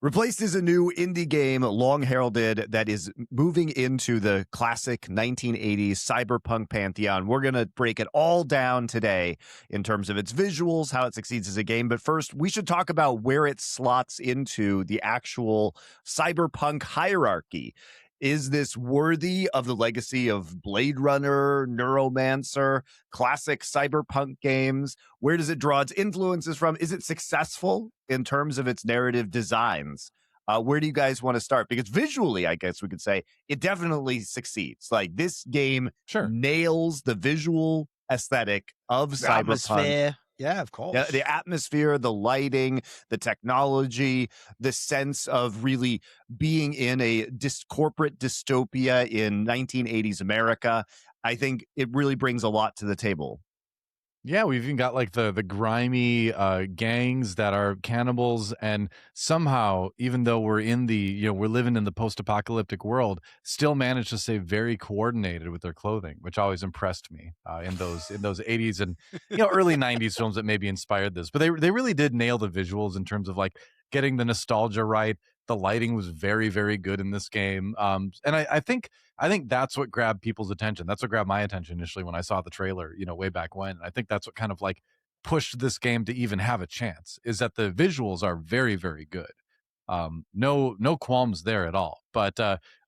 Replaced is a new indie game, long heralded, that is moving into the classic 1980s cyberpunk pantheon. We're going to break it all down today in terms of its visuals, how it succeeds as a game. But first, we should talk about where it slots into the actual cyberpunk hierarchy. Is this worthy of the legacy of Blade Runner, Neuromancer, classic cyberpunk games? Where does it draw its influences from? Is it successful in terms of its narrative designs? Where do you guys want to start? Because visually, I guess we could say it definitely succeeds. Like, this game nails the visual aesthetic of cyberpunk. Atmosphere. Yeah, of course. The atmosphere, the lighting, the technology, the sense of really being in a corporate dystopia in 1980s America. I think it really brings a lot to the table. Yeah, we've even got like the grimy gangs that are cannibals, and somehow, even though we're in the we're living in the post-apocalyptic world, still manage to stay very coordinated with their clothing, which always impressed me in those 80s and early 90s films that maybe inspired this. But they really did nail the visuals in terms of like getting the nostalgia right. The lighting was very, very good in this game, and I think that's what grabbed people's attention. That's what grabbed my attention initially when I saw the trailer, way back when. And I think that's what kind of like pushed this game to even have a chance, is that the visuals are very, very good. No qualms there at all. But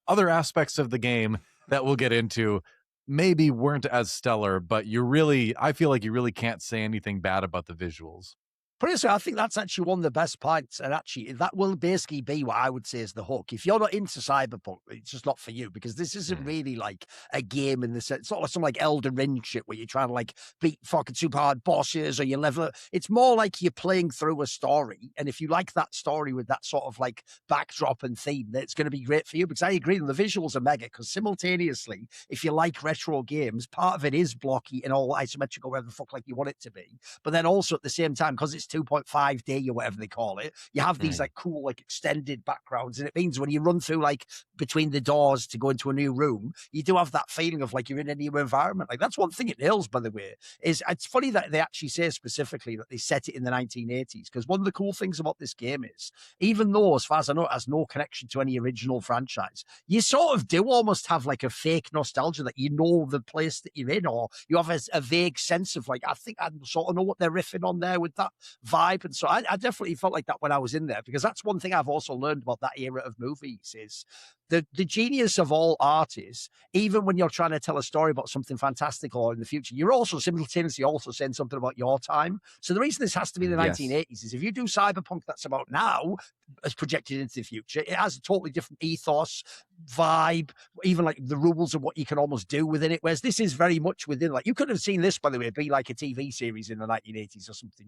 other aspects of the game that we'll get into maybe weren't as stellar, but I feel like you really can't say anything bad about the visuals. Personally, I think that's actually one of the best points, and actually that will basically be what I would say is the hook. If you're not into Cyberpunk, it's just not for you, because this isn't really like a game in the sense. It's not like some like Elden Ring shit where you're trying to like beat fucking super hard bosses or you level. It's more like you're playing through a story, and if you like that story with that sort of like backdrop and theme, then it's going to be great for you. Because I agree, the visuals are mega. Because simultaneously, if you like retro games, part of it is blocky and all isometric or whatever the fuck like you want it to be, but then also at the same time, because it's 2.5D or whatever they call it, you have these like cool like extended backgrounds, and it means when you run through like between the doors to go into a new room, you do have that feeling of like you're in a new environment. Like, that's one thing it nails, by the way. Is it's funny that they actually say specifically that they set it in the 1980s, because one of the cool things about this game is, even though as far as I know it has no connection to any original franchise, you sort of do almost have like a fake nostalgia that you know the place that you're in, or you have a vague sense of like, I think I sort of know what they're riffing on there with that vibe. And so I definitely felt like that when I was in there, because that's one thing I've also learned about that era of movies is the genius of all art is, even when you're trying to tell a story about something fantastical or in the future, you're also simultaneously also saying something about your time. So the reason this has to be the 1980s is if you do cyberpunk that's about now, as projected into the future, it has a totally different ethos, vibe, even like the rules of what you can almost do within it. Whereas this is very much within, like, you could have seen this, by the way, be like a TV series in the 1980s or something,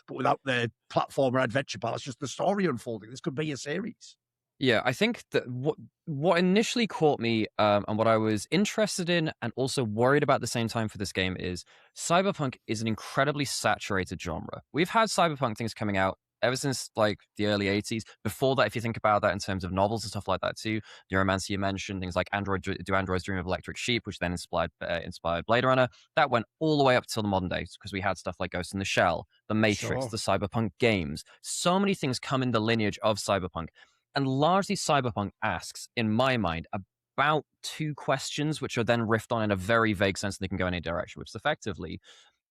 but without the platformer adventure part. It's just the story unfolding. This could be a series. Yeah, I think that what initially caught me and what I was interested in and also worried about at the same time for this game is cyberpunk is an incredibly saturated genre. We've had cyberpunk things coming out ever since like the early 80s. Before that, if you think about that in terms of novels and stuff like that too, Neuromancer you mentioned, things like Do Androids Dream of Electric Sheep, which then inspired Blade Runner. That went all the way up till the modern days, because we had stuff like Ghost in the Shell, The Matrix, the cyberpunk games. So many things come in the lineage of cyberpunk. And largely cyberpunk asks, in my mind, about two questions, which are then riffed on in a very vague sense, and they can go in any direction, which is effectively,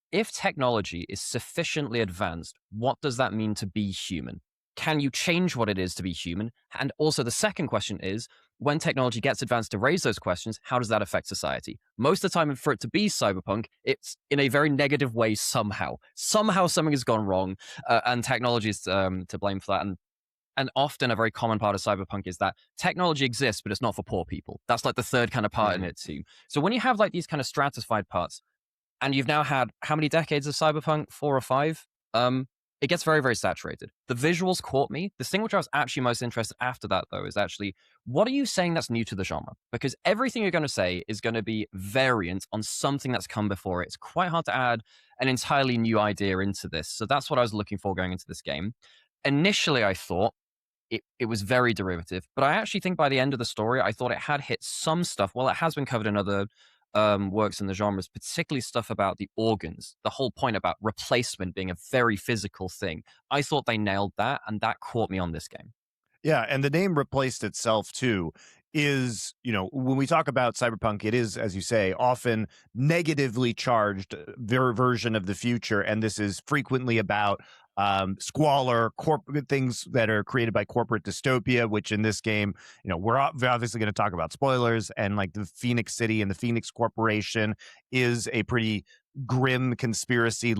if technology is sufficiently advanced, what does that mean to be human? Can you change what it is to be human? And also the second question is, when technology gets advanced to raise those questions, how does that affect society? Most of the time, for it to be cyberpunk, it's in a very negative way somehow. Somehow something has gone wrong, and technology is to blame for that. And often a very common part of cyberpunk is that technology exists, but it's not for poor people. That's like the third kind of part in it too. So when you have like these kind of stratified parts, and you've now had how many decades of cyberpunk? 4 or 5? It gets very, very saturated. The visuals caught me. The thing which I was actually most interested after that, though, is actually, what are you saying that's new to the genre? Because everything you're going to say is going to be variant on something that's come before it. It's quite hard to add an entirely new idea into this. So that's what I was looking for going into this game. Initially, I thought it was very derivative, but I actually think by the end of the story, I thought it had hit some stuff. Well, it has been covered in other works in the genres, particularly stuff about the organs, the whole point about replacement being a very physical thing. I thought they nailed that, and that caught me on this game. Yeah, and the name replaced itself too is, when we talk about cyberpunk, it is, as you say, often negatively charged version of the future, and this is frequently about squalor, corporate things that are created by corporate dystopia, which in this game, we're obviously going to talk about spoilers, and like the Phoenix City and the Phoenix Corporation is a pretty grim conspiracy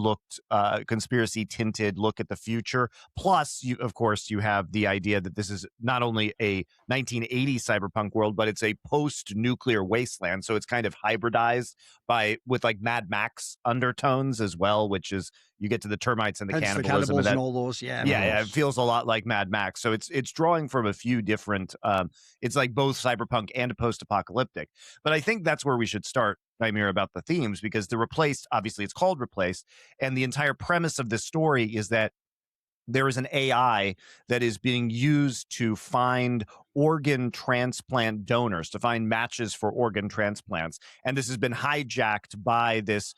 tinted look at the future. Plus, of course, you have the idea that this is not only a 1980 cyberpunk world, but it's a post-nuclear wasteland. So it's kind of hybridized with like Mad Max undertones as well, which is you get to the termites and the cannibalism and all those. Yeah, it feels a lot like Mad Max. So it's drawing from a few different. It's like both cyberpunk and post-apocalyptic. But I think that's where we should start, Nymaera, about the themes, because the Replaced, obviously it's called Replaced, and the entire premise of this story is that there is an AI that is being used to find organ transplant donors, to find matches for organ transplants. And this has been hijacked by this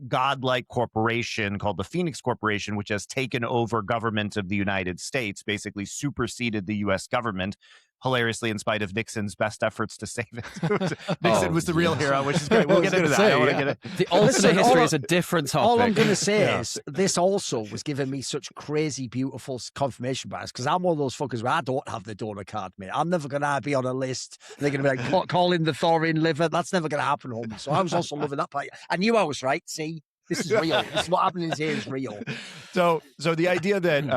godlike corporation called the Phoenix Corporation, which has taken over government of the United States, basically superseded the U.S. government, hilariously, in spite of Nixon's best efforts to save it. Nixon was the real hero, which is great. We'll get into that. I don't want to get it. The alternate history is a different topic. All I'm going to say is this also was giving me such crazy, beautiful confirmation bias, because I'm one of those fuckers where I don't have the donor card, mate. I'm never going to be on a list. They're going to be like, call in the Thorin liver. That's never going to happen, homie. So I was also loving that part. I knew I was right. See? This is real. This is what happened here is real. So the idea that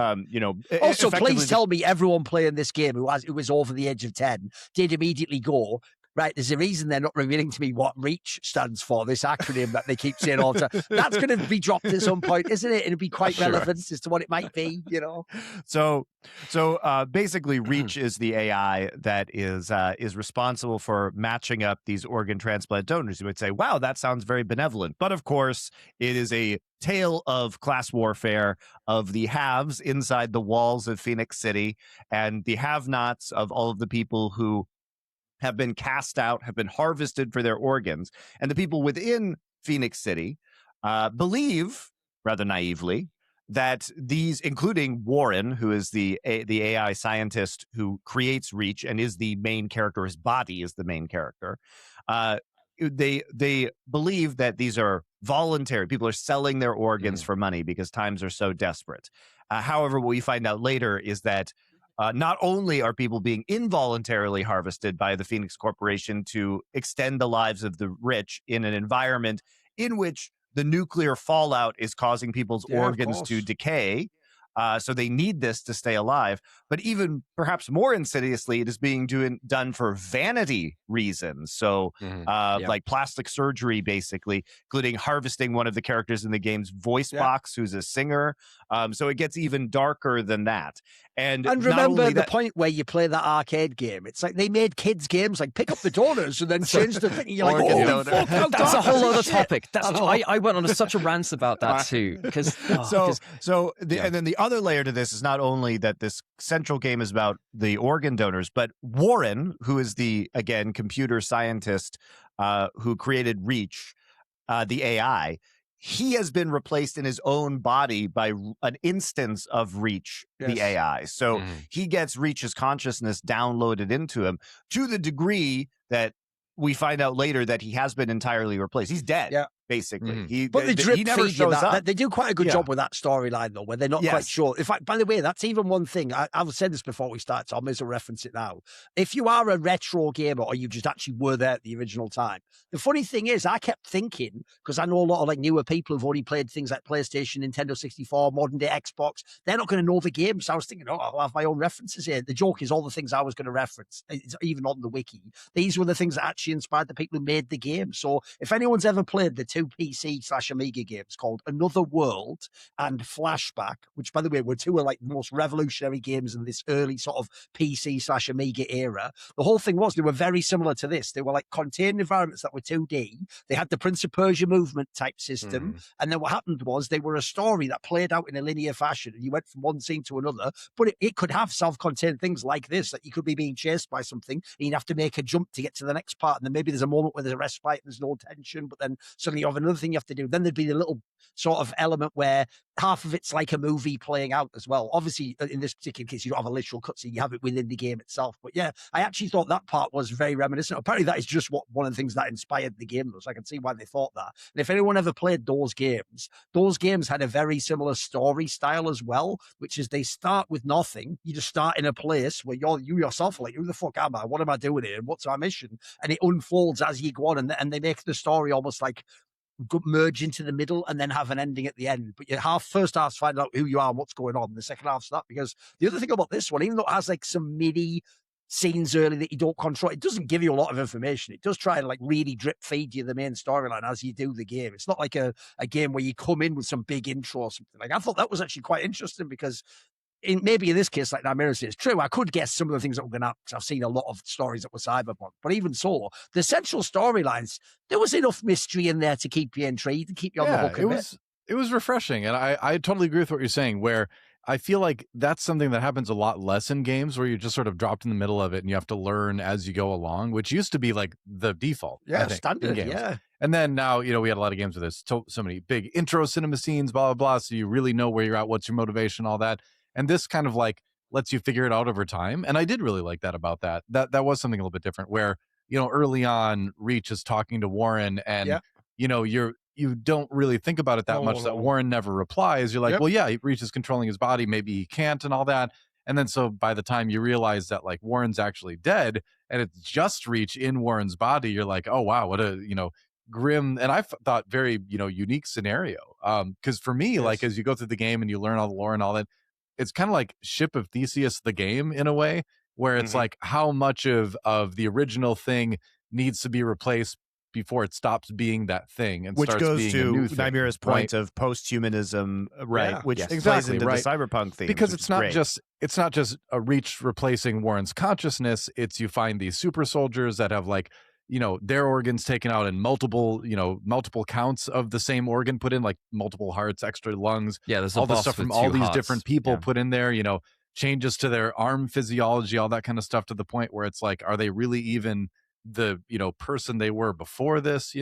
also, please tell me everyone playing this game who was over the age of 10 did immediately go, right, there's a reason they're not revealing to me what REACH stands for, this acronym that they keep saying all the time. That's going to be dropped at some point, isn't it? It'll be quite relevant as to what it might be, So basically, REACH is the AI that is responsible for matching up these organ transplant donors. You would say, wow, that sounds very benevolent. But of course, it is a tale of class warfare of the haves inside the walls of Phoenix City and the have-nots of all of the people who have been cast out, have been harvested for their organs. And the people within Phoenix City believe, rather naively, that these, including Warren, who is the AI scientist who creates REACH and is the main character, his body is the main character, they believe that these are voluntary. People are selling their organs for money because times are so desperate. However, what we find out later is that not only are people being involuntarily harvested by the Phoenix Corporation to extend the lives of the rich in an environment in which the nuclear fallout is causing people's organs to decay. So they need this to stay alive. But even perhaps more insidiously, it is being done for vanity reasons. So like plastic surgery, basically, including harvesting one of the characters in the game's voice box, who's a singer. So it gets even darker than that. And remember the point where you play that arcade game. It's like they made kids games like pick up the donors and then change the thing. You're like, oh, fuck, that's a whole other topic. I went on such a rant about that too. And then the other layer to this is not only that this central game is about the organ donors, but Warren, who is the, again, computer scientist who created REACH, the AI, he has been replaced in his own body by an instance of REACH, the AI. So he gets REACH's consciousness downloaded into him to the degree that we find out later that he has been entirely replaced. He's dead. Basically. But he never shows up. They do quite a good job with that storyline, though, where they're not quite sure. In fact, by the way, that's even one thing. I've said this before we start, so I may as well reference it now. If you are a retro gamer or you just actually were there at the original time, the funny thing is, I kept thinking, because I know a lot of like newer people who've already played things like PlayStation, Nintendo 64, modern day Xbox, they're not going to know the game. So I was thinking, I'll have my own references here. The joke is all the things I was going to reference, it's even on the wiki. These were the things that actually inspired the people who made the game. So if anyone's ever played the two PC/Amiga games called Another World and Flashback, which, by the way, were two of like the most revolutionary games in this early sort of PC/Amiga era. The whole thing was they were very similar to this. They were like contained environments that were 2D. They had the Prince of Persia movement type system. And then what happened was they were a story that played out in a linear fashion and you went from one scene to another, but it could have self-contained things like this, that you could be being chased by something and you'd have to make a jump to get to the next part. And then maybe there's a moment where there's a respite, there's no tension, but then suddenly have another thing you have to do. Then there'd be the little sort of element where half of it's like a movie playing out as well. Obviously, in this particular case, you don't have a literal cutscene, you have it within the game itself. But yeah, I actually thought that part was very reminiscent. Apparently, that is just one of the things that inspired the game, though, so I can see why they thought that. And if anyone ever played those games had a very similar story style as well, which is they start with nothing. You just start in a place where you yourself are like, who the fuck am I? What am I doing here? What's my mission? And it unfolds as you go on, and they make the story almost like merge into the middle and then have an ending at the end. But your first half's find out who you are and what's going on. The second half's that, because the other thing about this one, even though it has like some MIDI scenes early that you don't control, it doesn't give you a lot of information. It does try to like really drip feed you the main storyline as you do the game. It's not like a game where you come in with some big intro or something. Like, I thought that was actually quite interesting, because maybe in this case, like Nymaera says, it's true. I could guess some of the things that were going to happen, because I've seen a lot of stories that were Cyberpunk. But even so, the central storylines, there was enough mystery in there to keep you intrigued and keep you on the hook. It was refreshing, and I totally agree with what you're saying, where I feel like that's something that happens a lot less in games, where you're just sort of dropped in the middle of it and you have to learn as you go along, which used to be like the default. Yeah, I think, standard, in games. yeah. And then now, we had a lot of games with this, so many big intro cinema scenes, blah, blah, blah, so you really know where you're at, what's your motivation, all that. And this kind of like lets you figure it out over time. And I did really like that about that. That was something a little bit different, where, early on, Reach is talking to Warren, and, you don't really think about it that much, that Warren never replies. You're like, well, yeah, Reach is controlling his body, maybe he can't, and all that. And then so by the time you realize that like Warren's actually dead and it's just Reach in Warren's body, you're like, oh wow, what a grim, and I thought very unique scenario. Because for me, like, as you go through the game and you learn all the lore and all that, it's kind of like Ship of Theseus, the game, in a way, where it's like how much of the original thing needs to be replaced before it stops being that thing, and which starts goes being to a new thing, Nymaera's point of post-humanism, right? Yeah. Which Yes. plays into Exactly, the Cyberpunk theme, because it's not just a Reach replacing Warren's consciousness. It's you find these super soldiers that have like their organs taken out, and multiple counts of the same organ put in, like multiple hearts, extra lungs, there's all this stuff from all these hearts. different people put in there, changes to their arm physiology, all that kind of stuff, to the point where it's like, are they really even the person they were before this?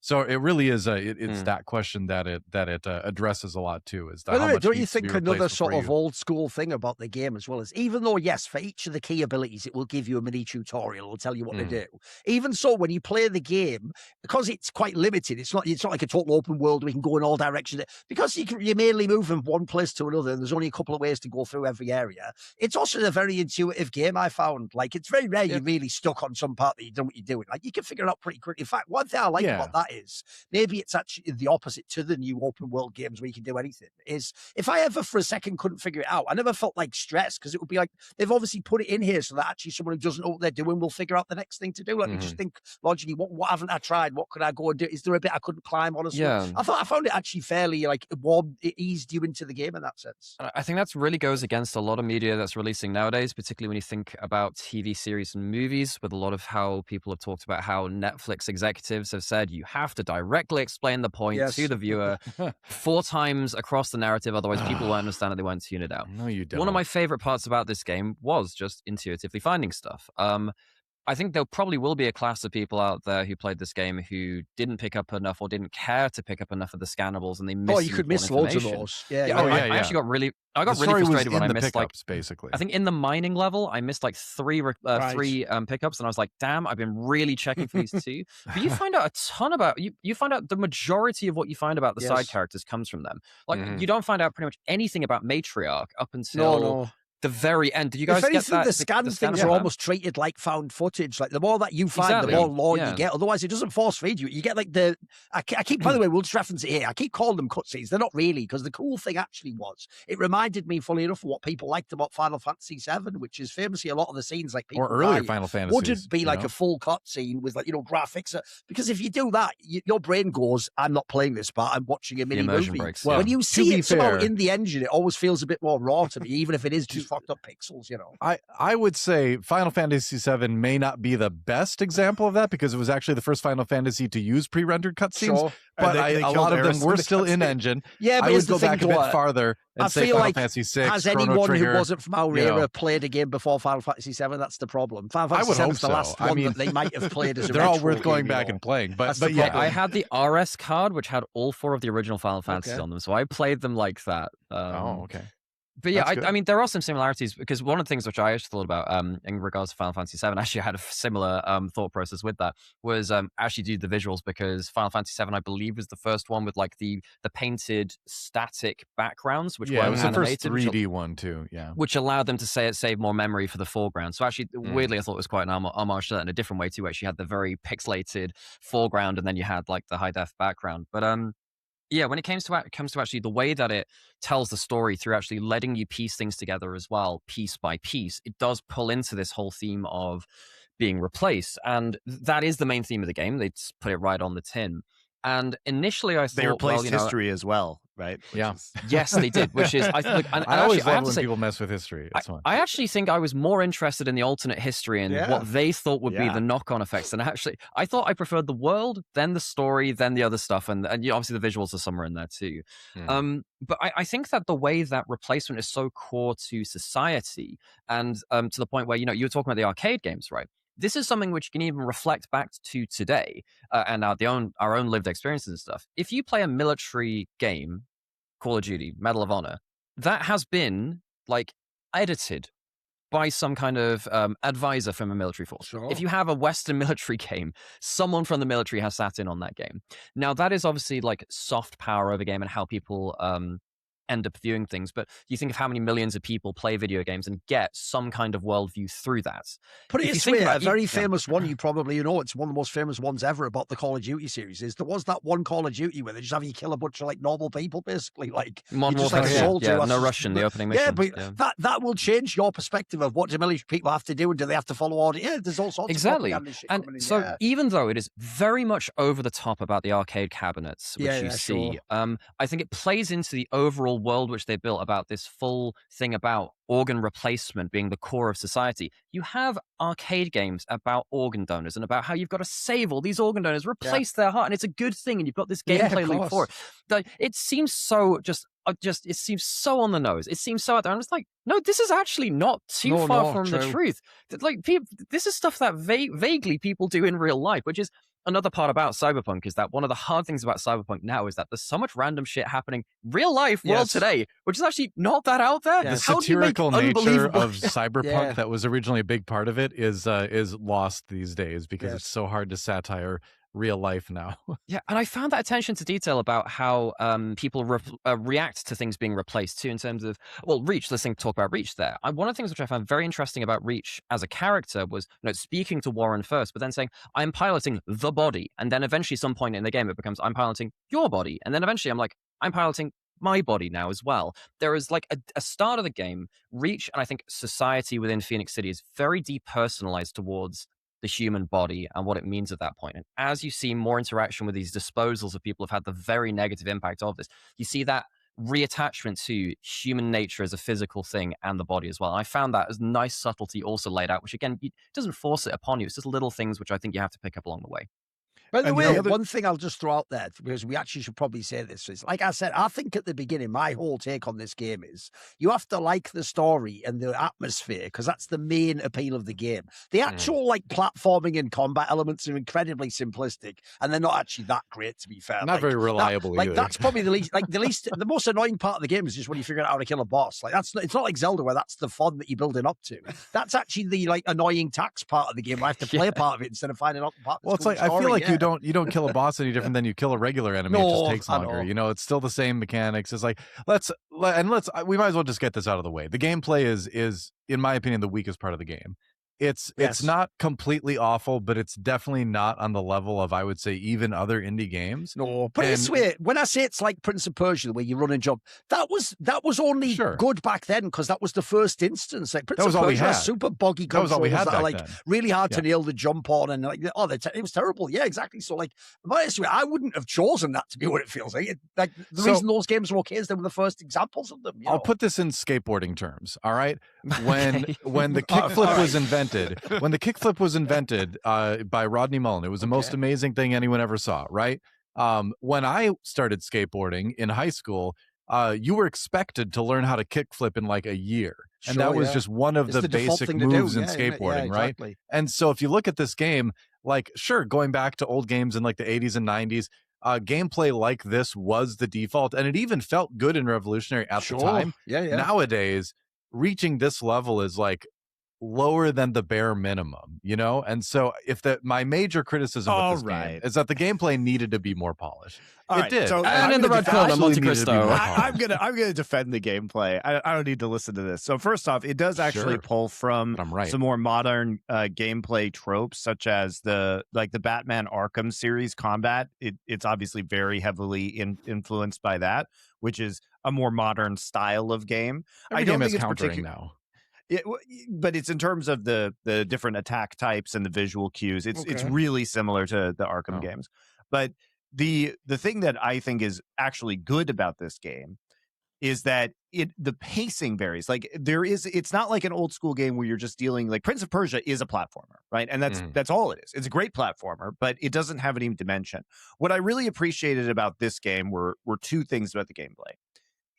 So it really is it's that question that it addresses a lot too. Is that By the how way, much don't you needs to be think another replaced sort before of you- old school thing about the game as well is, even though, yes, for each of the key abilities, it will give you a mini tutorial, it'll tell you what to do. Even so, when you play the game, because it's quite limited, it's not like a total open world where you can go in all directions. Because you're mainly moving from one place to another, and there's only a couple of ways to go through every area. It's also a very intuitive game, I found. Like, it's very rare you're really stuck on some part that you don't know what you're doing. Like, you can figure it out pretty quickly. In fact, one thing I like about that is, maybe it's actually the opposite to the new open world games where you can do anything, is if I ever for a second couldn't figure it out, I never felt like stressed, because it would be like, they've obviously put it in here so that actually someone who doesn't know what they're doing will figure out the next thing to do. Like, you just think logically, what haven't I tried? What could I go and do? Is there a bit I couldn't climb on? I found it actually fairly like warm. It eased you into the game in that sense. I think that's really goes against a lot of media that's releasing nowadays, particularly when you think about TV series and movies, with a lot of how people have talked about how Netflix executives have said you have to directly explain the point to the viewer 4 times across the narrative, otherwise people won't understand it, they won't tune it out. No, you don't. One of my favorite parts about this game was just intuitively finding stuff. I think there probably will be a class of people out there who played this game who didn't pick up enough or didn't care to pick up enough of the scannables, and they missed. Oh, you could miss loads of those. I actually got really frustrated when I missed pickups, basically. I think in the mining level, I missed like three pickups, and I was like, "Damn, I've been really checking for these 2." But you find out a ton about you find out the majority of what you find about the side characters comes from them. Like you don't find out pretty much anything about Matriarch up until the very end. Did you guys get that? The scan things are almost treated like found footage. Like, the more that you find, the more lore you get. Otherwise, it doesn't force feed you. You get like I keep, by the way, we'll just reference it here. I keep calling them cutscenes. They're not really, because the cool thing actually was, it reminded me, fully enough, of what people liked about Final Fantasy VII, which is famously a lot of the scenes, like people or earlier Final Fantasy wouldn't be like a full cutscene with like graphics. Because if you do that, your brain goes, "I'm not playing this part. I'm watching a mini movie." Breaks, when you see it somehow in the engine, it always feels a bit more raw to me, even if it is just fucked up pixels, you know. I would say Final Fantasy VII may not be the best example of that because it was actually the first Final Fantasy to use pre-rendered cutscenes. Sure. But they a killed lot of them Eris were in the still in cutscene. engine. Yeah, but I here's would the go back thing, a bit though, farther and I say feel Final like Fantasy VI, has Chrono anyone Trigger, who wasn't from our you know. era played a game before Final Fantasy VII? That's the problem. Final I Fantasy would VII hope is the so. last I one mean, that they might have played as a they're all retro worth going game, you back know. and playing. That's But the yeah, problem. I had the RS card, which had all 4 of the original Final Fantasies Okay. on them, so I played them like that. okay. But yeah, That's good. I mean, there are some similarities because one of the things which I actually thought about in regards to Final Fantasy VII, actually I had a similar thought process with that, was actually do the visuals because Final Fantasy VII, I believe, was the first one with like the painted static backgrounds, which Yeah, were it was the first animated, 3D one too. Yeah. which allowed them to save more memory for the foreground. So actually, weirdly, I thought it was quite an homage to that in a different way too, where you had the very pixelated foreground and then you had like the high def background. But yeah, when it comes to actually the way that it tells the story through actually letting you piece things together as well, piece by piece, it does pull into this whole theme of being replaced, and that is the main theme of the game. They just put it right on the tin. And initially, I thought They replaced well, you know, history as well, right? Yeah. yes, they did. Which is I think, and I actually, always I have love to when say, people mess with history. It's fun. I actually think I was more interested in the alternate history and Yeah. what they thought would be Yeah. the knock-on effects. And actually, I thought I preferred the world, then the story, then the other stuff, and you know, obviously the visuals are somewhere in there too. But I think that the way that replacement is so core to society, and to the point where you were talking about the arcade games, right? This is something which you can even reflect back to today and our own lived experiences and stuff. If you play a military game, Call of Duty, Medal of Honor, that has been like edited by some kind of advisor from a military force. Sure. If you have a Western military game, someone from the military has sat in on that game. Now, that is obviously like soft power over game and how people end up viewing things. But you think of how many millions of people play video games and get some kind of worldview through that. Put it If you this think way, about a very yeah. famous one you probably know, it's one of the most famous ones ever about the Call of Duty series, is there was that one Call of Duty where they just have you kill a bunch of like normal people, basically. Like Modern just Warfare, like a yeah. soldier. Yeah, that's no just- Russian, the opening Yeah, mission. but that will change your perspective of what do military people have to do and do they have to follow order. Yeah, there's all sorts Exactly. of propaganda shit And coming in, so yeah. even though it is very much over the top about the arcade cabinets, which you see, I think it plays into the overall world which they built about this full thing about organ replacement being the core of society. You have arcade games about organ donors and about how you've got to save all these organ donors, replace their heart, and it's a good thing, and you've got this gameplay loop for it. It seems so it seems so on the nose. It seems so out there. And it's like, no, this is actually not too far from the truth. Like, this is stuff that vaguely people do in real life, which is another part about Cyberpunk, is that one of the hard things about Cyberpunk now is that there's so much random shit happening real life world today, which is actually not that out there. The How do you make satirical nature unbelievable- of Cyberpunk that was originally a big part of it is lost these days because it's so hard to satire real life now. Yeah, and I found that attention to detail about how people react to things being replaced too, in terms of, well, Reach, let's talk about Reach there. One of the things which I found very interesting about Reach as a character was speaking to Warren first, but then saying, I'm piloting the body. And then eventually some point in the game, it becomes, I'm piloting your body. And then eventually I'm like, I'm piloting my body now as well. There is like a start of the game, Reach, and I think society within Phoenix City is very depersonalized towards the human body and what it means at that point. And as you see more interaction with these disposals of people who've had the very negative impact of this, you see that reattachment to human nature as a physical thing and the body as well. And I found that as nice subtlety also laid out, which again, it doesn't force it upon you. It's just little things which I think you have to pick up along the way. By the And way, the other- one thing I'll just throw out there, because we actually should probably say this, is like I said, I think at the beginning, my whole take on this game is you have to like the story and the atmosphere, because that's the main appeal of the game. The actual like platforming and combat elements are incredibly simplistic, and they're not actually that great, to be fair. Not very reliable either. That's probably the most annoying part of the game is just when you figure out how to kill a boss. Like it's not like Zelda where that's the fun that you're building up to. That's actually the like annoying tax part of the game. I have to play a part of it instead of finding out the part. Well, it's like I feel like you don't kill a boss any different than you kill a regular enemy. It just takes I longer. know. It's still the same mechanics. It's like we might as well just get this out of the way. The gameplay is in my opinion the weakest part of the game. It's not completely awful, but it's definitely not on the level of, I would say, even other indie games. No, but this way, when I say it's like Prince of Persia, the way you run and jump, that was only good back then because that was the first instance. Like Prince of Persia has super buggy controls that are like really hard to nail the jump on, and like it was terrible. Yeah, exactly. So like, honestly, I wouldn't have chosen that to be what it feels like. The reason those games were okay is they were the first examples of them. I'll put this in skateboarding terms. All right, when the kickflip was invented. When the kickflip was invented by Rodney Mullen, it was the most amazing thing anyone ever saw, right? When I started skateboarding in high school, you were expected to learn how to kickflip in like a year. And that was just one of the basic moves in skateboarding, right? And so if you look at this game, like, sure, going back to old games in like the 80s and 90s, gameplay like this was the default, and it even felt good and revolutionary at the time. Nowadays, reaching this level is like lower than the bare minimum, and so my major criticism of this game is that the gameplay needed to be more polished. It did. So and in the red corner, MonteCristo. I'm gonna defend the gameplay. I don't need to listen to this. So first off, it does actually pull from some more modern gameplay tropes, such as the Batman Arkham series combat. It's obviously very heavily influenced by that, which is a more modern style of game. I don't think it's countering now. But it's in terms of the different attack types and the visual cues. It's really similar to the Arkham games. But the thing that I think is actually good about this game is that the pacing varies. Like it's not like an old school game where you're just dealing, like Prince of Persia is a platformer, right? And that's all it is. It's a great platformer, but it doesn't have any dimension. What I really appreciated about this game were two things about the gameplay.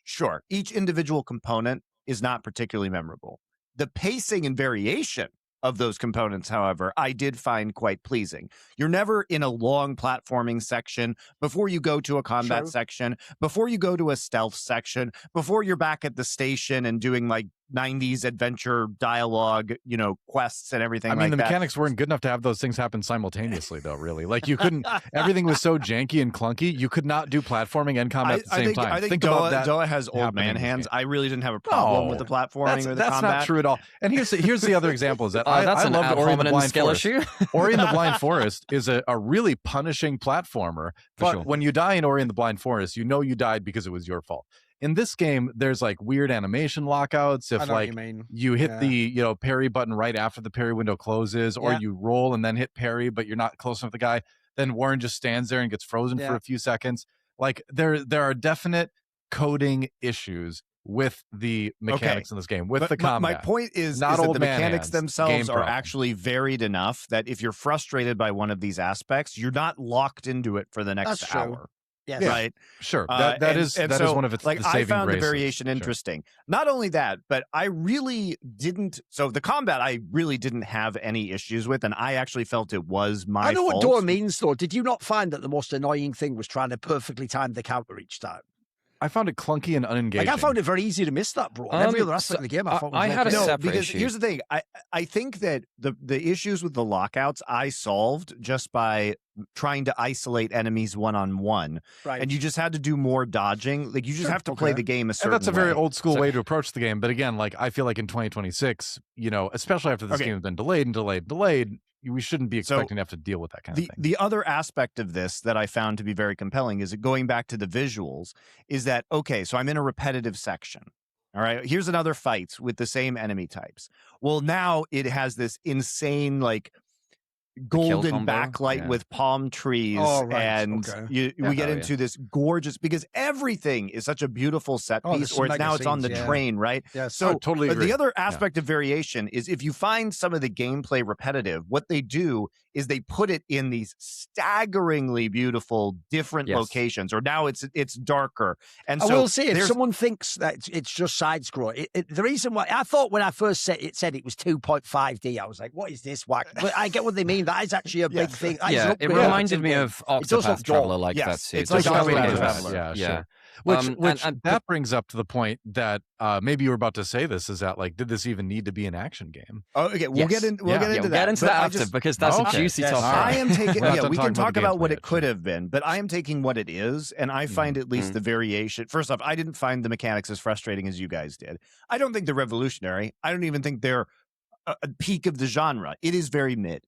Sure, each individual component is not particularly memorable. The pacing and variation of those components, however, I did find quite pleasing. You're never in a long platforming section before you go to a combat section, before you go to a stealth section, before you're back at the station and doing like 90s adventure dialogue, quests and everything. I mean, the mechanics weren't good enough to have those things happen simultaneously, though, really. Like, you couldn't, everything was so janky and clunky, you could not do platforming and combat at the same time. I think Doa has old man hands. I really didn't have a problem with the platforming or the combat. That's not true at all. And here's the other example is that I loved Ori and the Blind Forest. Ori and the Blind Forest is a really punishing platformer, but when you die in Ori and the Blind Forest, you died because it was your fault. In this game, there's like weird animation lockouts. If like you hit the parry button right after the parry window closes, or you roll and then hit parry, but you're not close enough to the guy, then Warren just stands there and gets frozen for a few seconds. Like there are definite coding issues with the mechanics in this game, with the combat. My point is that the mechanics themselves are actually varied enough that if you're frustrated by one of these aspects, you're not locked into it for the next hour. Yes. Right. Sure. That is one of its the saving I found graces. the variation interesting. Not only that, but I really didn't. So the combat, I really didn't have any issues with, and I actually felt it was my fault. I know what Doa means, though. Did you not find that the most annoying thing was trying to perfectly time the counter each time? I found it clunky and unengaging. Like, I found it very easy to miss that, bro. Every other aspect of the game, I thought was had a separate issue. Here's the thing. I think that the issues with the lockouts I solved just by trying to isolate enemies one-on-one. Right. And you just had to do more dodging. Like, you just have to play the game a certain way. And that's a very old school way to approach the game. But again, like, I feel like in 2026, especially after this game has been delayed, we shouldn't be expecting to have to deal with that kind of thing. The other aspect of this that I found to be very compelling is going back to the visuals is that, okay, so I'm in a repetitive section. All right, here's another fight with the same enemy types. Well, now it has this insane, like, golden backlight with palm trees, and we get into this gorgeous, because everything is such a beautiful set piece, or it's on the train, right? Yeah, so totally agree. The other aspect of variation is if you find some of the gameplay repetitive, what they do is they put it in these staggeringly beautiful different locations, or now it's darker. And so I will say, if someone thinks that it's just side scroll, the reason why I thought when I first said it was 2.5D, I was like, what is this whack? But I get what they mean. That is actually a big thing. It reminded me of Octopath Traveler like that too. It's like Octopath Traveler. Sure. Which that brings up to the point that maybe you were about to say this, is that, like, did this even need to be an action game? Oh, okay, we'll get into that after, because that's a juicy topic. I am taking we can talk about what it could have been, but I am taking what it is, and I find at least the variation. First off, I didn't find the mechanics as frustrating as you guys did. I don't think they're revolutionary. I don't even think they're a peak of the genre. It is very mid.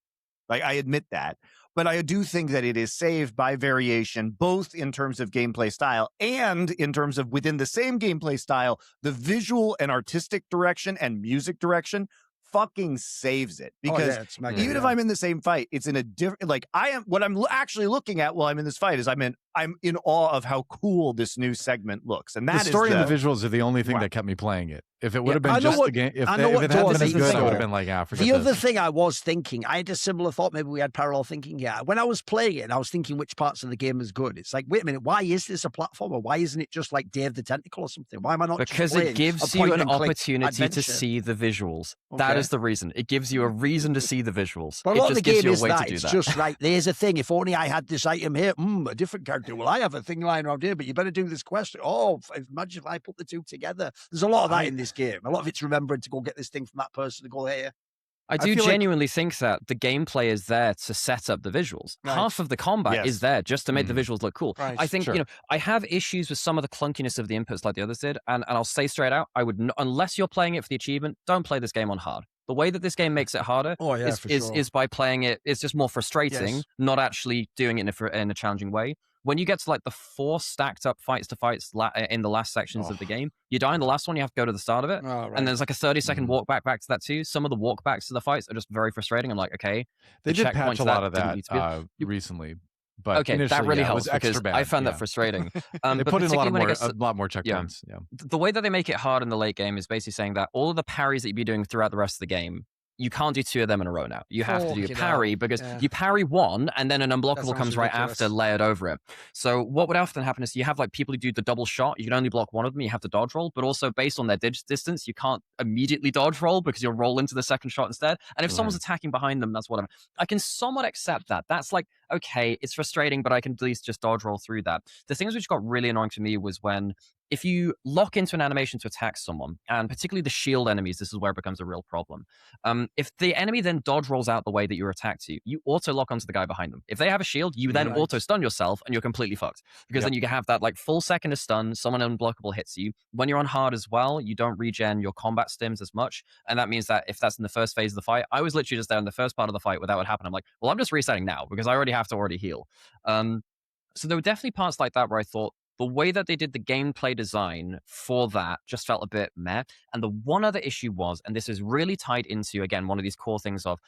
Like, I admit that. But I do think that it is saved by variation, both in terms of gameplay style and in terms of within the same gameplay style, the visual and artistic direction and music direction fucking saves it. Because even if I'm in the same fight, it's in a different, like, what I'm actually looking at while I'm in this fight is I'm in awe of how cool this new segment looks. And that the story and the visuals are the only thing that kept me playing it. If it would have been just the game, if it hadn't been as good, I would have been like, forget the other thing I was thinking, I had a similar thought, maybe we had parallel thinking, when I was playing it and I was thinking which parts of the game is good, it's like, wait a minute, why is this a platformer? Why isn't it just like Dave the Tentacle or something? Why am I not because just it gives you an opportunity to see the visuals. Okay. That is the reason. It gives you a reason to see the visuals. But a lot of the game is that. It's that. Just right, there's a thing. If only I had this item here, a different character. Well, I have a thing lying around here, but you better do this question. Oh, imagine if I put the two together. There's a lot of that in this game. A lot of it's remembering to go get this thing from that person to go here. I do genuinely think that the gameplay is there to set up the visuals. Right. Half of the combat is there just to make the visuals look cool. Right. I think, I have issues with some of the clunkiness of the inputs like the others did. And I'll say straight out, I would, unless you're playing it for the achievement, don't play this game on hard. The way that this game makes it harder is by playing it. It's just more frustrating, not actually doing it in a challenging way. When you get to like the 4 stacked up fights in the last sections of the game, you die in the last one, you have to go to the start of it. And there's like a 30-second walk back to that too. Some of the walk backs to the fights are just very frustrating. I'm like, okay. They did patch a lot of that recently. But that really helps because I found that frustrating. They put in a lot more checkpoints. Yeah. The way that they make it hard in the late game is basically saying that all of the parries that you'd be doing throughout the rest of the game, you can't do 2 of them in a row now. You have to do a parry because you parry one and then an unblockable comes right after layered over it. So what would often happen is you have like people who do the double shot. You can only block one of them. You have to dodge roll, but also based on their distance, you can't immediately dodge roll because you'll roll into the second shot instead. And if someone's attacking behind them, that's whatever. I can somewhat accept that. That's like, okay, it's frustrating, but I can at least just dodge roll through that. The things which got really annoying to me was when if you lock into an animation to attack someone, and particularly the shield enemies, this is where it becomes a real problem. If the enemy then dodge rolls out the way that you're attacked to, you auto lock onto the guy behind them. If they have a shield, you then auto stun yourself and you're completely fucked. Because then you can have that like full second of stun, someone unblockable hits you. When you're on hard as well, you don't regen your combat stims as much. And that means that if that's in the first phase of the fight, I was literally just there in the first part of the fight where that would happen. I'm like, well, I'm just resetting now because I already have to heal. So there were definitely parts like that where I thought, the way that they did the gameplay design for that just felt a bit meh. And the one other issue was, and this is really tied into, again, one of these core things of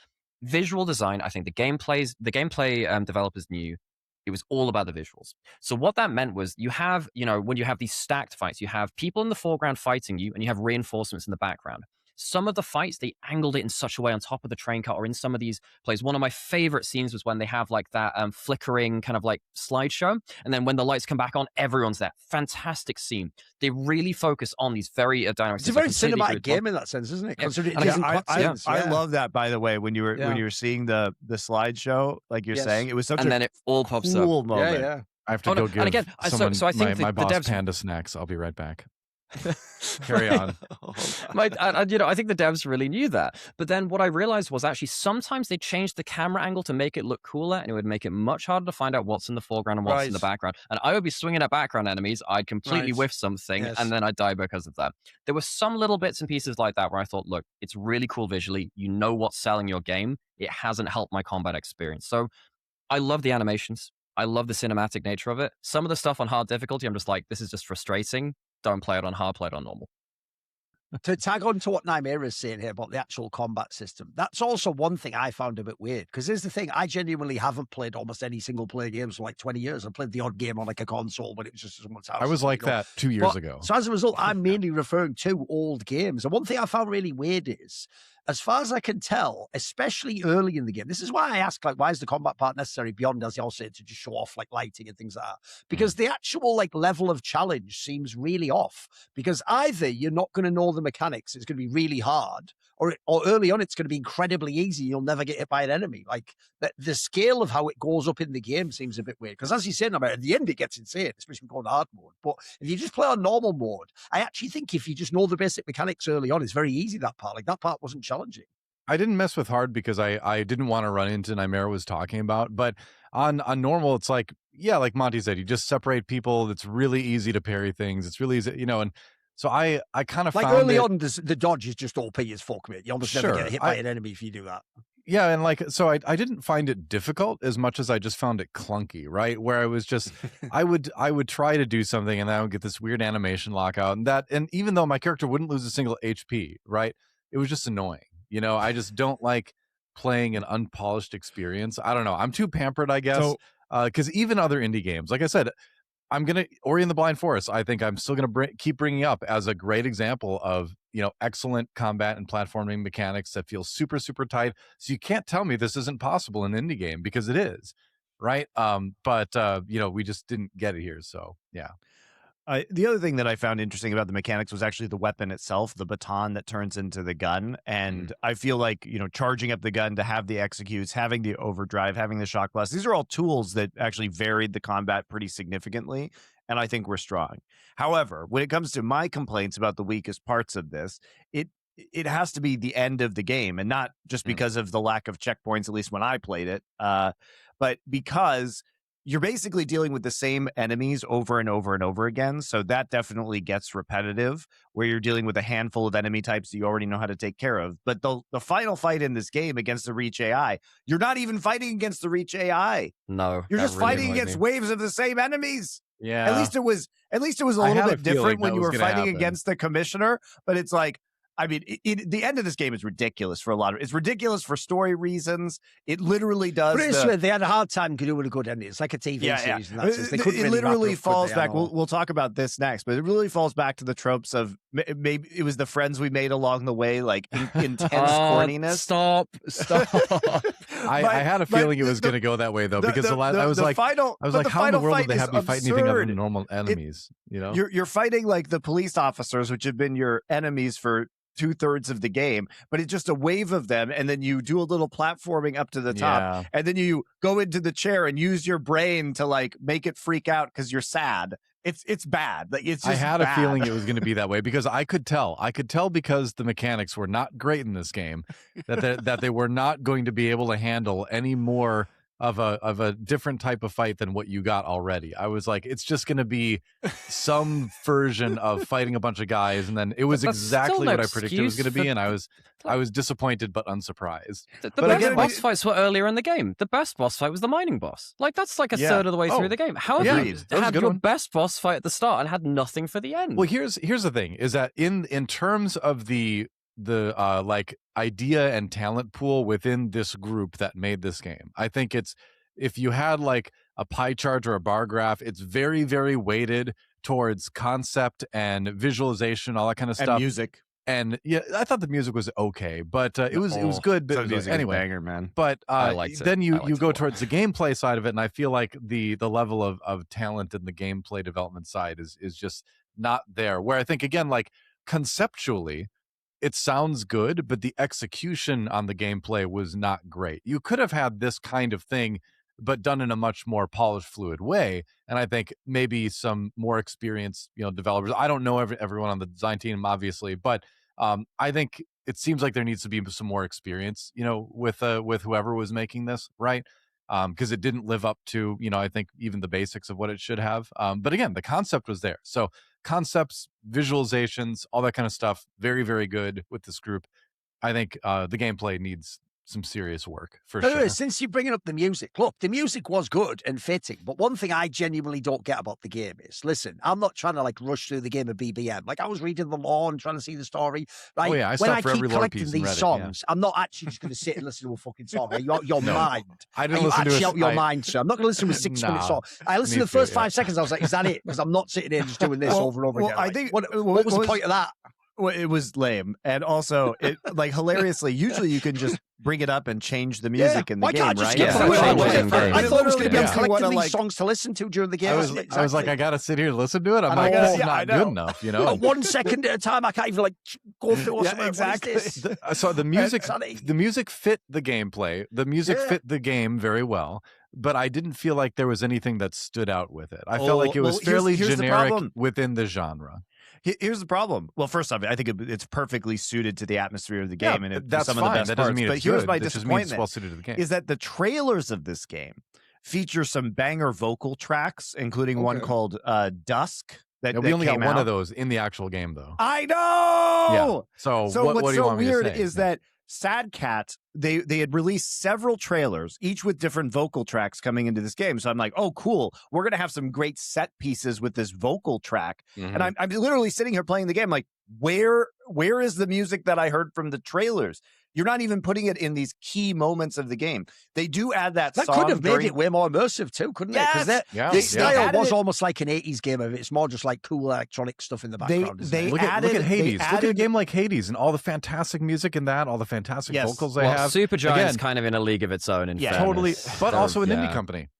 visual design. I think the gameplay developers knew it was all about the visuals. So what that meant was you have, when you have these stacked fights, you have people in the foreground fighting you and you have reinforcements in the background. Some of the fights, they angled it in such a way on top of the train car or in some of these plays. One of my favorite scenes was when they have like that flickering kind of like slideshow. And then when the lights come back on, everyone's there. Fantastic scene. They really focus on these very dynamic. It's a very cinematic game in that sense, isn't it? I love that, by the way, when you were seeing the slideshow, like you're saying, it was such then it all pops cool up. moment. I have to go give someone I think my boss devs... Panda snacks. I'll be right back. Carry on. I think the devs really knew that. But then what I realized was actually sometimes they changed the camera angle to make it look cooler, and it would make it much harder to find out what's in the foreground and what's in the background. And I would be swinging at background enemies. I'd completely whiff something, and then I'd die because of that. There were some little bits and pieces like that where I thought, look, it's really cool visually. You know what's selling your game. It hasn't helped my combat experience. So I love the animations. I love the cinematic nature of it. Some of the stuff on hard difficulty, I'm just like, this is just frustrating. Don't play it on hard, play it on normal. To tag on to what Nymaera is saying here about the actual combat system, that's also one thing I found a bit weird. Because here's the thing, I genuinely haven't played almost any single-player games for like 20 years. I played the odd game on like a console, but it was just someone's house. I was like that 2 years ago. So as a result, I'm mainly referring to old games. And one thing I found really weird is, as far as I can tell, especially early in the game, this is why I ask, like, why is the combat part necessary beyond, as y'all said, to just show off like lighting and things like that? Because the actual like level of challenge seems really off. Because either you're not going to know the mechanics, it's going to be really hard, or early on it's going to be incredibly easy. You'll never get hit by an enemy. Like the scale of how it goes up in the game seems a bit weird. Because as you said, at the end it gets insane, especially going hard mode. But if you just play on normal mode, I actually think if you just know the basic mechanics early on, it's very easy. That part, like that part, wasn't challenging. I didn't mess with hard because I didn't want to run into Nymaera was talking about, but on normal, it's like, like Monty said, you just separate people. It's really easy to parry things. It's really easy, and So I kind of like found early it, on, the dodge is just OP as fuck, mate. You almost never Sure, get hit by an enemy if you do that. yeah, and like so I didn't find it difficult as much as I just found it clunky, right? Where I was just I would try to do something and then I would get this weird animation lockout and even though my character wouldn't lose a single HP, right? It was just annoying. You know, I just don't like playing an unpolished experience. I don't know. I'm too pampered, I guess. So- Because even other indie games, like I said, I'm gonna Ori and the Blind Forest. I think I'm still gonna keep bringing up as a great example of excellent combat and platforming mechanics that feel super super tight. So you can't tell me this isn't possible in an indie game because it is, right? But we just didn't get it here. So yeah. The other thing that I found interesting about the mechanics was actually the weapon itself, the baton that turns into the gun. And I feel like, charging up the gun to have the executes, having the overdrive, having the shock blast, these are all tools that actually varied the combat pretty significantly. And I think we're strong. However, when it comes to my complaints about the weakest parts of this, it has to be the end of the game, and not just because of the lack of checkpoints, at least when I played it, but because you're basically dealing with the same enemies over and over and over again. So that definitely gets repetitive, where you're dealing with a handful of enemy types that you already know how to take care of. But the final fight in this game against the Reach AI, you're not even fighting against the Reach AI. No, You're just really fighting annoyed against me. waves of the same enemies. Yeah. At least it was a I little had a bit feeling different when that you was were gonna fighting happen. against the commissioner. But it's like, I mean, the end of this game is ridiculous for a lot of. It's ridiculous for story reasons. It literally does. But it's they had a hard time doing a good ending. It's like a TV series. And that's it. They couldn't It really literally wrap it up, falls could they, back. We'll talk about this next, but it really falls back to the tropes of maybe it was the friends we made along the way, like intense corniness. Stop. I had a feeling it was going to go that way though, because I was like, how in the world did they have me fight anything other than normal enemies? You're fighting like the police officers, which have been your enemies for 2/3 of the game, but it's just a wave of them, and then you do a little platforming up to the top, and then you go into the chair and use your brain to like make it freak out because you're sad. It's bad. Like it's just I had bad. a feeling it was going to be that way because I could tell because the mechanics were not great in this game that they were not going to be able to handle any more of a different type of fight than what you got already. I was like, it's just going to be some version of fighting a bunch of guys, and then it was exactly what I predicted it was going to be, and I was disappointed but unsurprised. The best boss fights were earlier in the game. The best boss fight was the mining boss. Like that's like a third of the way through the game. How have you had your best boss fight at the start and had nothing for the end? Well, here's the thing: is that in terms of the like idea and talent pool within this group that made this game, I think it's, if you had like a pie chart or a bar graph, it's very very weighted towards concept and visualization, all that kind of stuff, and music. And yeah, I thought the music was okay, but it was good. But anyway, banger, man. But I liked it. then you go towards the gameplay side of it, and I feel like the level of talent in the gameplay development side is just not there. Where I think again, like conceptually, it sounds good, but the execution on the gameplay was not great. You could have had this kind of thing, but done in a much more polished, fluid way. And I think maybe some more experienced, developers. I don't know everyone on the design team, obviously, but I think it seems like there needs to be some more experience, with whoever was making this, right? Because it didn't live up to, I think even the basics of what it should have. But again, the concept was there. So concepts, visualizations, all that kind of stuff, very, very good with this group. I think the gameplay needs some serious work for sure. Since you're bringing up the music, look, the music was good and fitting, but one thing I genuinely don't get about the game is, listen, I'm not trying to like rush through the game of BBM. Like I was reading the lore and trying to see the story. Right? Oh yeah, when I keep collecting these songs, I'm not actually just going to sit and listen to a fucking song. Your mind. I didn't listen to out your mind, sir. I'm not going to listen to a 6 minute song. I listened to the first 5 seconds. I was like, is that it? Because I'm not sitting here just doing this over and over again. I think what was the point of that? Well, it was lame, and also it like hilariously. Usually, you can just bring it up and change the music in the game, right? I thought it was going to be collecting these songs to listen to during the game. I was like, I got to sit here and listen to it. I'm like, that's not good enough, 1 second at a time, I can't even like go through. Exactly. So the music fit the gameplay. The music fit the game very well. But I didn't feel like there was anything that stood out with it. I felt like it was fairly generic within the genre. Here's the problem. Well, first off, I think it's perfectly suited to the atmosphere of the game, and that's some fine. of the best that parts. Doesn't mean but it's here's good. my That just disappointment: means it's well suited to the game. is that the trailers of this game feature some banger vocal tracks, including one called "Dusk," that we only got came one out. of those in the actual game, though. I know. Yeah. So what what's do you so want me to weird say? is that Sad Cat, they had released several trailers, each with different vocal tracks coming into this game. So I'm like, oh, cool. We're going to have some great set pieces with this vocal track. And I'm literally sitting here playing the game like, where is the music that I heard from the trailers? You're not even putting it in these key moments of the game. They do add that song. Could have made it way more immersive too, couldn't it? Because the style was almost like an 80s game of it. It's more just like cool electronic stuff in the background. Look at Hades. Look at a game like Hades and all the fantastic music in that, all the fantastic vocals they have. Supergiant's kind of in a league of its own. Totally. But also an indie company.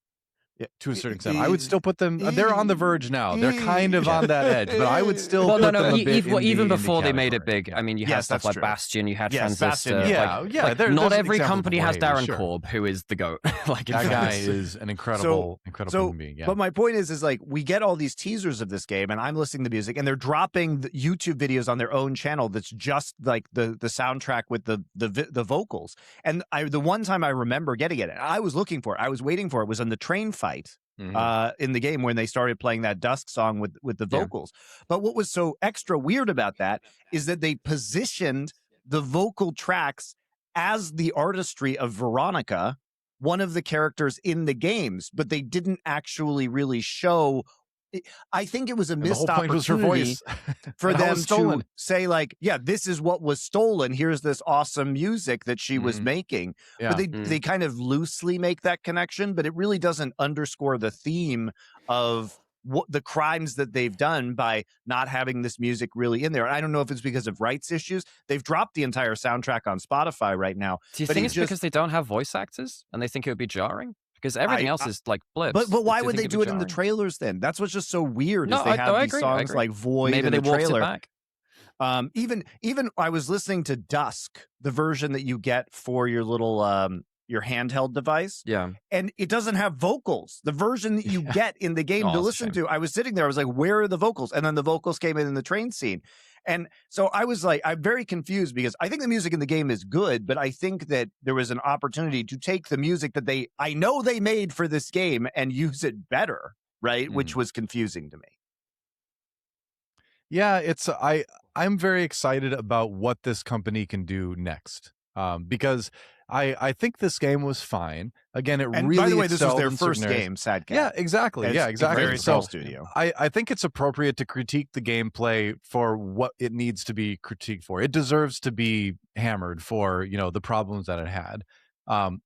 To a certain extent, I would still put them. They're on the verge now. They're kind of on that edge, but I would still. Put them a bit even in the before they category. made it big. I mean, you had stuff like true. Bastion. You had Bastion, Transistor. Not every company has Darren Korb, who is the GOAT. That guy is an incredible human being. Yeah. But my point is like we get all these teasers of this game, and I'm listening to music, and they're dropping the YouTube videos on their own channel. That's just like the soundtrack with the vocals. And the one time I remember getting it, I was looking for it. I was waiting for it. Was on the train fight. In the game when they started playing that Dusk song with the vocals. But what was so extra weird about that is that they positioned the vocal tracks as the artistry of Veronica, one of the characters in the games, but they didn't actually really show. I think it was a missed opportunity was her voice. for them to say like, yeah, this is what was stolen. Here's this awesome music that she was making. Yeah. But they kind of loosely make that connection, but it really doesn't underscore the theme of what the crimes that they've done by not having this music really in there. I don't know if it's because of rights issues. They've dropped the entire soundtrack on Spotify right now. Do you think it's because they don't have voice actors and they think it would be jarring? Because everything else is like blips. But why would they do it in the trailers then? That's what's just so weird. No, is they have these songs like Void Maybe in they the walked trailer. it back. Even I was listening to Dusk, the version that you get for your little your handheld device. Yeah. And it doesn't have vocals. The version that you get in the game to listen to, I was sitting there, I was like, where are the vocals? And then the vocals came in the train scene. And so I was like, I'm very confused because I think the music in the game is good, but I think that there was an opportunity to take the music that I know they made for this game and use it better, right? Which was confusing to me. Yeah, I'm very excited about what this company can do next. Because I think this game was fine. Again, And by the way, this was their first game, Sad Cat. Yeah, exactly. It's a very small So studio. I think it's appropriate to critique the gameplay for what it needs to be critiqued for. It deserves to be hammered for, the problems that it had.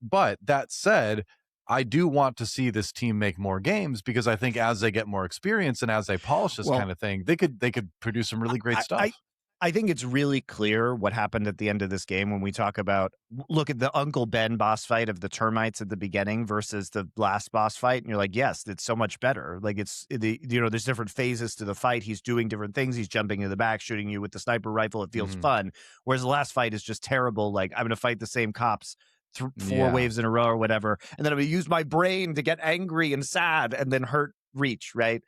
But that said, I do want to see this team make more games because I think as they get more experience and as they polish this kind of thing, they could produce some really great stuff. I think it's really clear what happened at the end of this game when we talk about, look at the Uncle Ben boss fight of the termites at the beginning versus the last boss fight. And you're like, yes, it's so much better. Like there's different phases to the fight. He's doing different things. He's jumping in the back, shooting you with the sniper rifle. It feels fun. Whereas the last fight is just terrible. Like I'm going to fight the same cops 4 waves in a row or whatever. And then I'm going to use my brain to get angry and sad and then hurt Reach, right?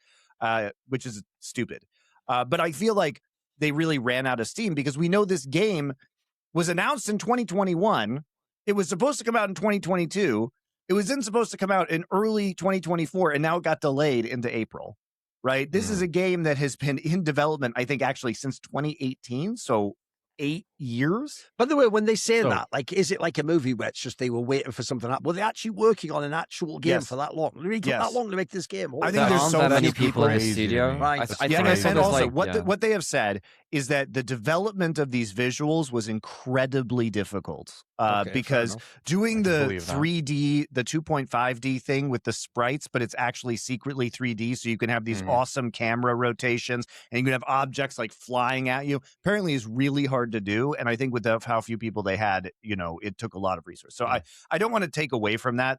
Which is stupid. But I feel like they really ran out of steam because we know this game was announced in 2021. It was supposed to come out in 2022. It was then supposed to come out in early 2024, and now it got delayed into April, right? This is a game that has been in development, I think, actually since 2018. So 8 years. By the way, when they say that, like, is it like a movie where it's just they were waiting for something to happen? Were they actually working on an actual game for that long? Did it take that long to make this game? I think there's so many people in the studio. Right. And also, what they have said is that the development of these visuals was incredibly difficult because doing the 3D, the 2.5D thing with the sprites, but it's actually secretly 3D, so you can have these awesome camera rotations and you can have objects like flying at you. Apparently, is really hard to do, and I think with how few people they had, it took a lot of resources. So I don't want to take away from that,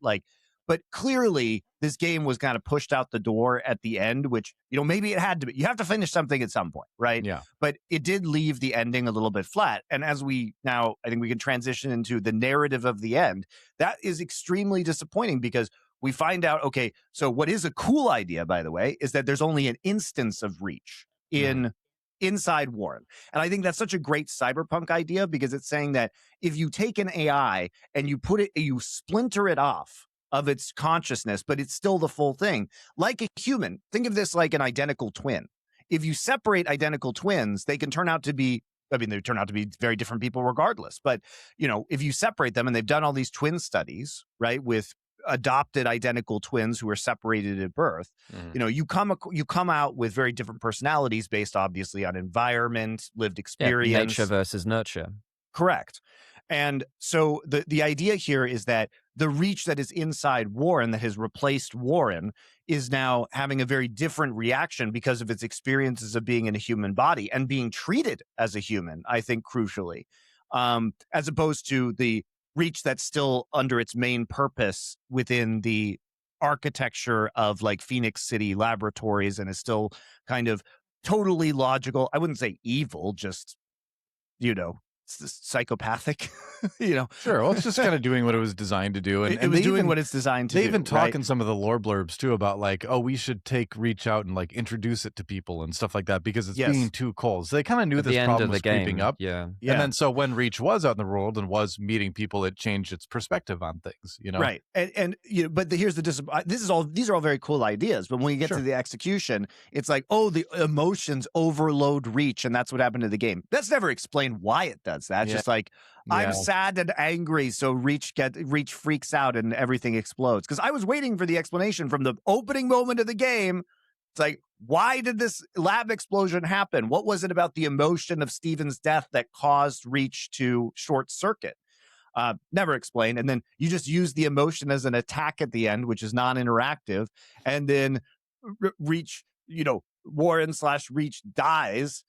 but clearly this game was kind of pushed out the door at the end, which, maybe it had to be. You have to finish something at some point, right? Yeah. But it did leave the ending a little bit flat. And as I think we can transition into the narrative of the end, that is extremely disappointing because we find out, okay, so what is a cool idea, by the way, is that there's only an instance of Reach inside Warren. And I think that's such a great cyberpunk idea because it's saying that if you take an AI and you splinter it off of its consciousness, but it's still the full thing, like a human, think of this like an identical twin. if you separate identical twins, they can turn out to be, I mean, they turn out to be very different people regardless. But, you know, if you separate them, and they've done all these twin studies, right, with adopted identical twins who are separated at birth, you know, you come out with very different personalities based obviously on environment, lived experience. Yeah, nature versus nurture. Correct. And so the idea here is that the Reach that is inside Warren, that has replaced Warren, is now having a very different reaction because of its experiences of being in a human body and being treated as a human, I think, crucially, as opposed to the Reach that's still under its main purpose within the architecture of like Phoenix City Laboratories and is still kind of totally logical. I wouldn't say evil, just, you know, psychopathic, you know. Sure. Well, it's just kind of doing what it was designed to do. And it was doing what it's designed to do. They even talk right? in some of the lore blurbs too about like, oh, we should take Reach out and like introduce it to people and stuff like that because it's being too cold. So they kind of knew At this the end problem of the was game, creeping up. yeah. And then so when Reach was out in the world and was meeting people, it changed its perspective on things, you know? Right. And you know, but here's the these are all very cool ideas, but when you get to the execution, it's like, oh, the emotions overload Reach, and that's what happened to the game. That's never explained why it does that. It's just like, I'm sad and angry, so Reach freaks out and everything explodes. Because I was waiting for the explanation from the opening moment of the game. It's like, why did this lab explosion happen? What was it about the emotion of Steven's death that caused Reach to short circuit? Never explained. And then you just use the emotion as an attack at the end, which is non-interactive. And then Reach, you know, Warren/Reach dies.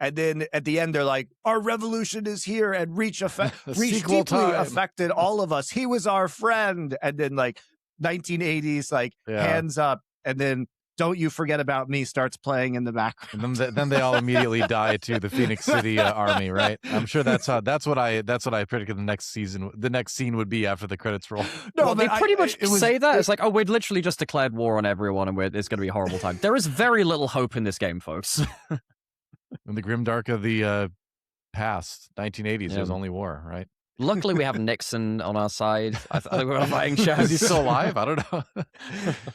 And then at the end, they're like, our revolution is here, and Reach deeply affected all of us. He was our friend. And then like 1980s, like hands up. And then Don't You Forget About Me starts playing in the background. And then they all immediately die to the Phoenix City army, right? I'm sure that's what I predicted the next scene would be after the credits roll. No, well, they pretty much say that. It's like, oh, we'd literally just declared war on everyone and it's going to be a horrible time. There is very little hope in this game, folks. In the grimdark of the past 1980s, there's only war, right? Luckily, we have Nixon on our side. I think we're fighting shows. Is he still alive? I don't know.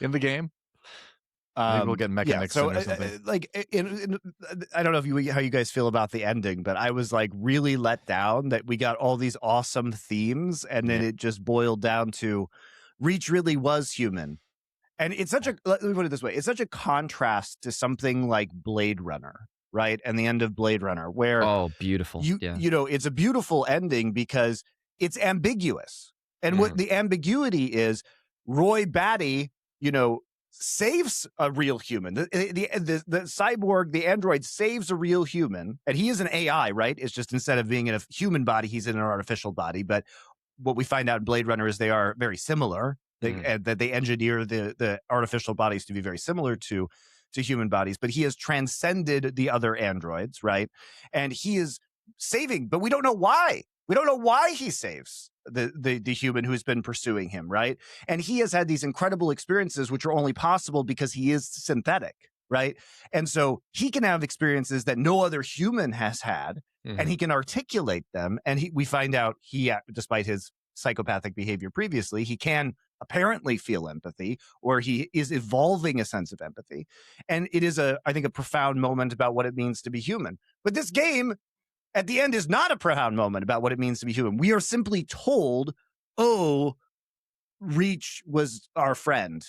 In the game? Maybe we'll get Mecha Nixon or something. Like, I don't know how you guys feel about the ending, but I was like really let down that we got all these awesome themes, and then it just boiled down to Reach really was human. And it's such a, let me put it this way, it's such a contrast to something like Blade Runner, right? And the end of Blade Runner, where beautiful. You know, it's a beautiful ending because it's ambiguous. And what the ambiguity is, Roy Batty, you know, saves a real human. The cyborg, the android, saves a real human, and he is an AI, right? It's just instead of being in a human body, he's in an artificial body. But what we find out in Blade Runner is they are very similar. That they engineer the artificial bodies to be very similar to human bodies. But he has transcended the other androids, right? And he is saving, but we don't know why. We don't know why he saves the human who's been pursuing him, right? And he has had these incredible experiences, which are only possible because he is synthetic, right? And so he can have experiences that no other human has had, and he can articulate them. And we find out despite his psychopathic behavior previously, he can apparently feel empathy, or he is evolving a sense of empathy. And it is I think a profound moment about what it means to be human. But this game at the end is not a profound moment about what it means to be human. We are simply told, oh, Reach was our friend,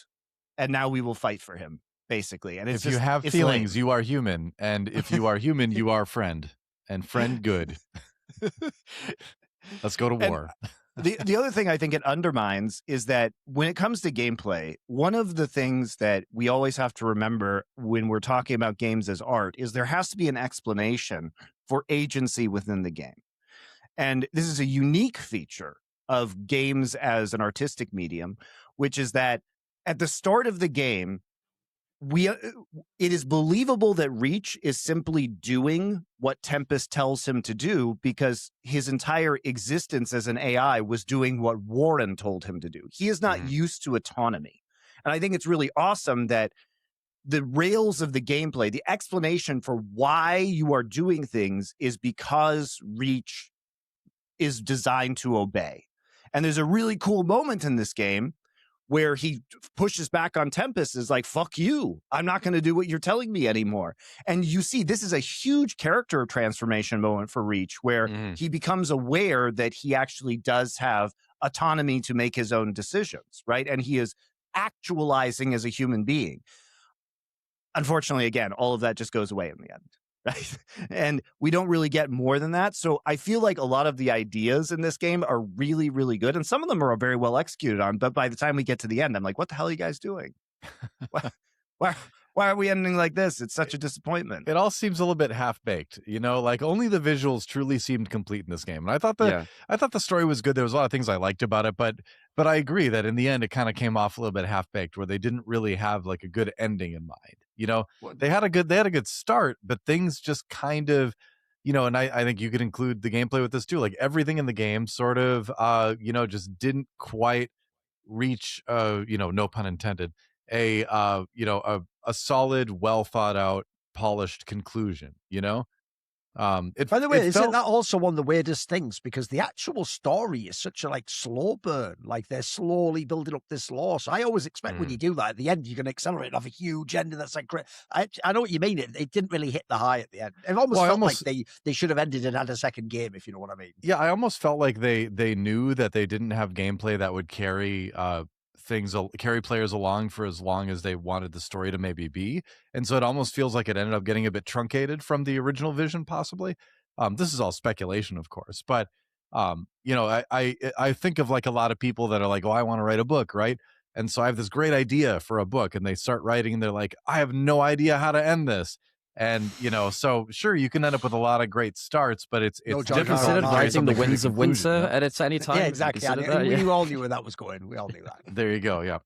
and now we will fight for him, basically. And if you have feelings, you are human. And if you are human, you are friend. And friend good. Let's go to war. The other thing I think it undermines is that when it comes to gameplay, one of the things that we always have to remember when we're talking about games as art is there has to be an explanation for agency within the game. And this is a unique feature of games as an artistic medium, which is that at the start of the game, it is believable that Reach is simply doing what Tempest tells him to do because his entire existence as an AI was doing what Warren told him to do. He is not used to autonomy. And I think it's really awesome that the rails of the gameplay, the explanation for why you are doing things is because Reach is designed to obey. And there's a really cool moment in this game where he pushes back on Tempest is like, fuck you. I'm not going to do what you're telling me anymore. And you see, this is a huge character transformation moment for Reach, where he becomes aware that he actually does have autonomy to make his own decisions, right? And he is actualizing as a human being. Unfortunately, again, all of that just goes away in the end. Right. And we don't really get more than that. So I feel like a lot of the ideas in this game are really, really good. And some of them are very well executed on. But by the time we get to the end, I'm like, what the hell are you guys doing? Why are we ending like this? It's such a disappointment. It all seems a little bit half-baked, like only the visuals truly seemed complete in this game. And I thought the story was good. There was a lot of things I liked about it, but I agree that in the end it kind of came off a little bit half-baked, where they didn't really have like a good ending in mind. They had a good start, but things just kind of, and I think you could include the gameplay with this too. Like everything in the game sort of just didn't quite reach no pun intended, a solid, well thought out, polished conclusion. By the way, isn't that also one of the weirdest things? Because the actual story is such a slow burn. Like they're slowly building up this lore. So I always expect when you do that at the end, you're going to accelerate and have a huge ending. That's like, I know what you mean. It didn't really hit the high at the end. It almost felt like they should have ended and had a second game, if you know what I mean. Yeah, I almost felt like they knew that they didn't have gameplay that would carry players along for as long as they wanted the story to maybe be, and so it almost feels like it ended up getting a bit truncated from the original vision, possibly. This is all speculation, of course, but I think of like a lot of people that are like, oh, I want to write a book, right? And so I have this great idea for a book, and they start writing, and they're like, I have no idea how to end this. And so sure, you can end up with a lot of great starts, but it's difficult. Considered writing The Winds of Winter at any time. Yeah, exactly. We all knew where that was going. We all knew that. There you go. Yeah,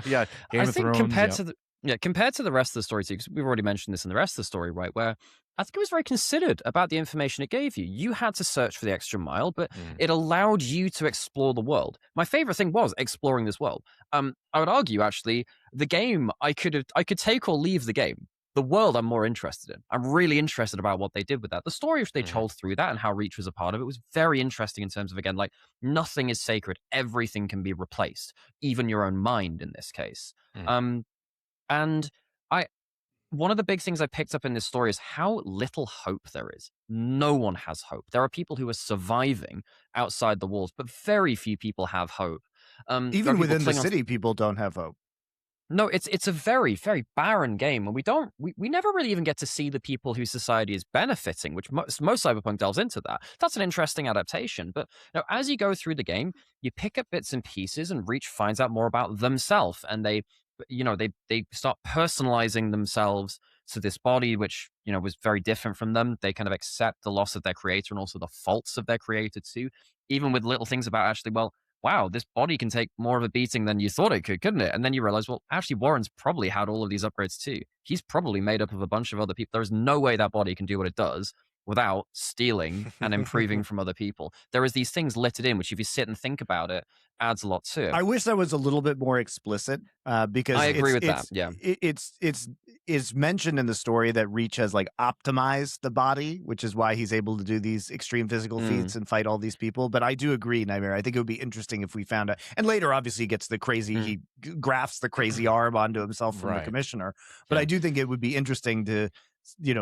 yeah. I think compared to the rest of the story too, because we've already mentioned this in the rest of the story, right? Where I think it was very considered about the information it gave you. You had to search for the extra mile, but it allowed you to explore the world. My favorite thing was exploring this world. I would argue, actually, the game I could take or leave the game. The world I'm more interested in. I'm really interested about what they did with that. The story which they told through that and how Reach was a part of it was very interesting in terms of, again, like nothing is sacred. Everything can be replaced, even your own mind in this case. And one of the big things I picked up in this story is how little hope there is. No one has hope. There are people who are surviving outside the walls, but very few people have hope. Even within the city, people don't have hope. No, it's a very, very barren game, and we never really even get to see the people whose society is benefiting, which most Cyberpunk delves into that. That's an interesting adaptation. But as you go through the game, you pick up bits and pieces, and Reach finds out more about themselves, and they start personalizing themselves to this body, which was very different from them. They kind of accept the loss of their creator and also the faults of their creator too, even with little things about actually, well, wow, this body can take more of a beating than you thought it could, couldn't it? And then you realize, well, actually, Warren's probably had all of these upgrades too. He's probably made up of a bunch of other people. There's no way that body can do what it does without stealing and improving from other people. There is these things littered in, which if you sit and think about it, adds a lot to it. I wish that was a little bit more explicit because I agree with that. Yeah, it's mentioned in the story that Reach has like optimized the body, which is why he's able to do these extreme physical feats and fight all these people. But I do agree, Nymaera. I think it would be interesting if we found out. And later, obviously, he gets the crazy. He grafts the crazy arm onto himself from the commissioner. But I do think it would be interesting to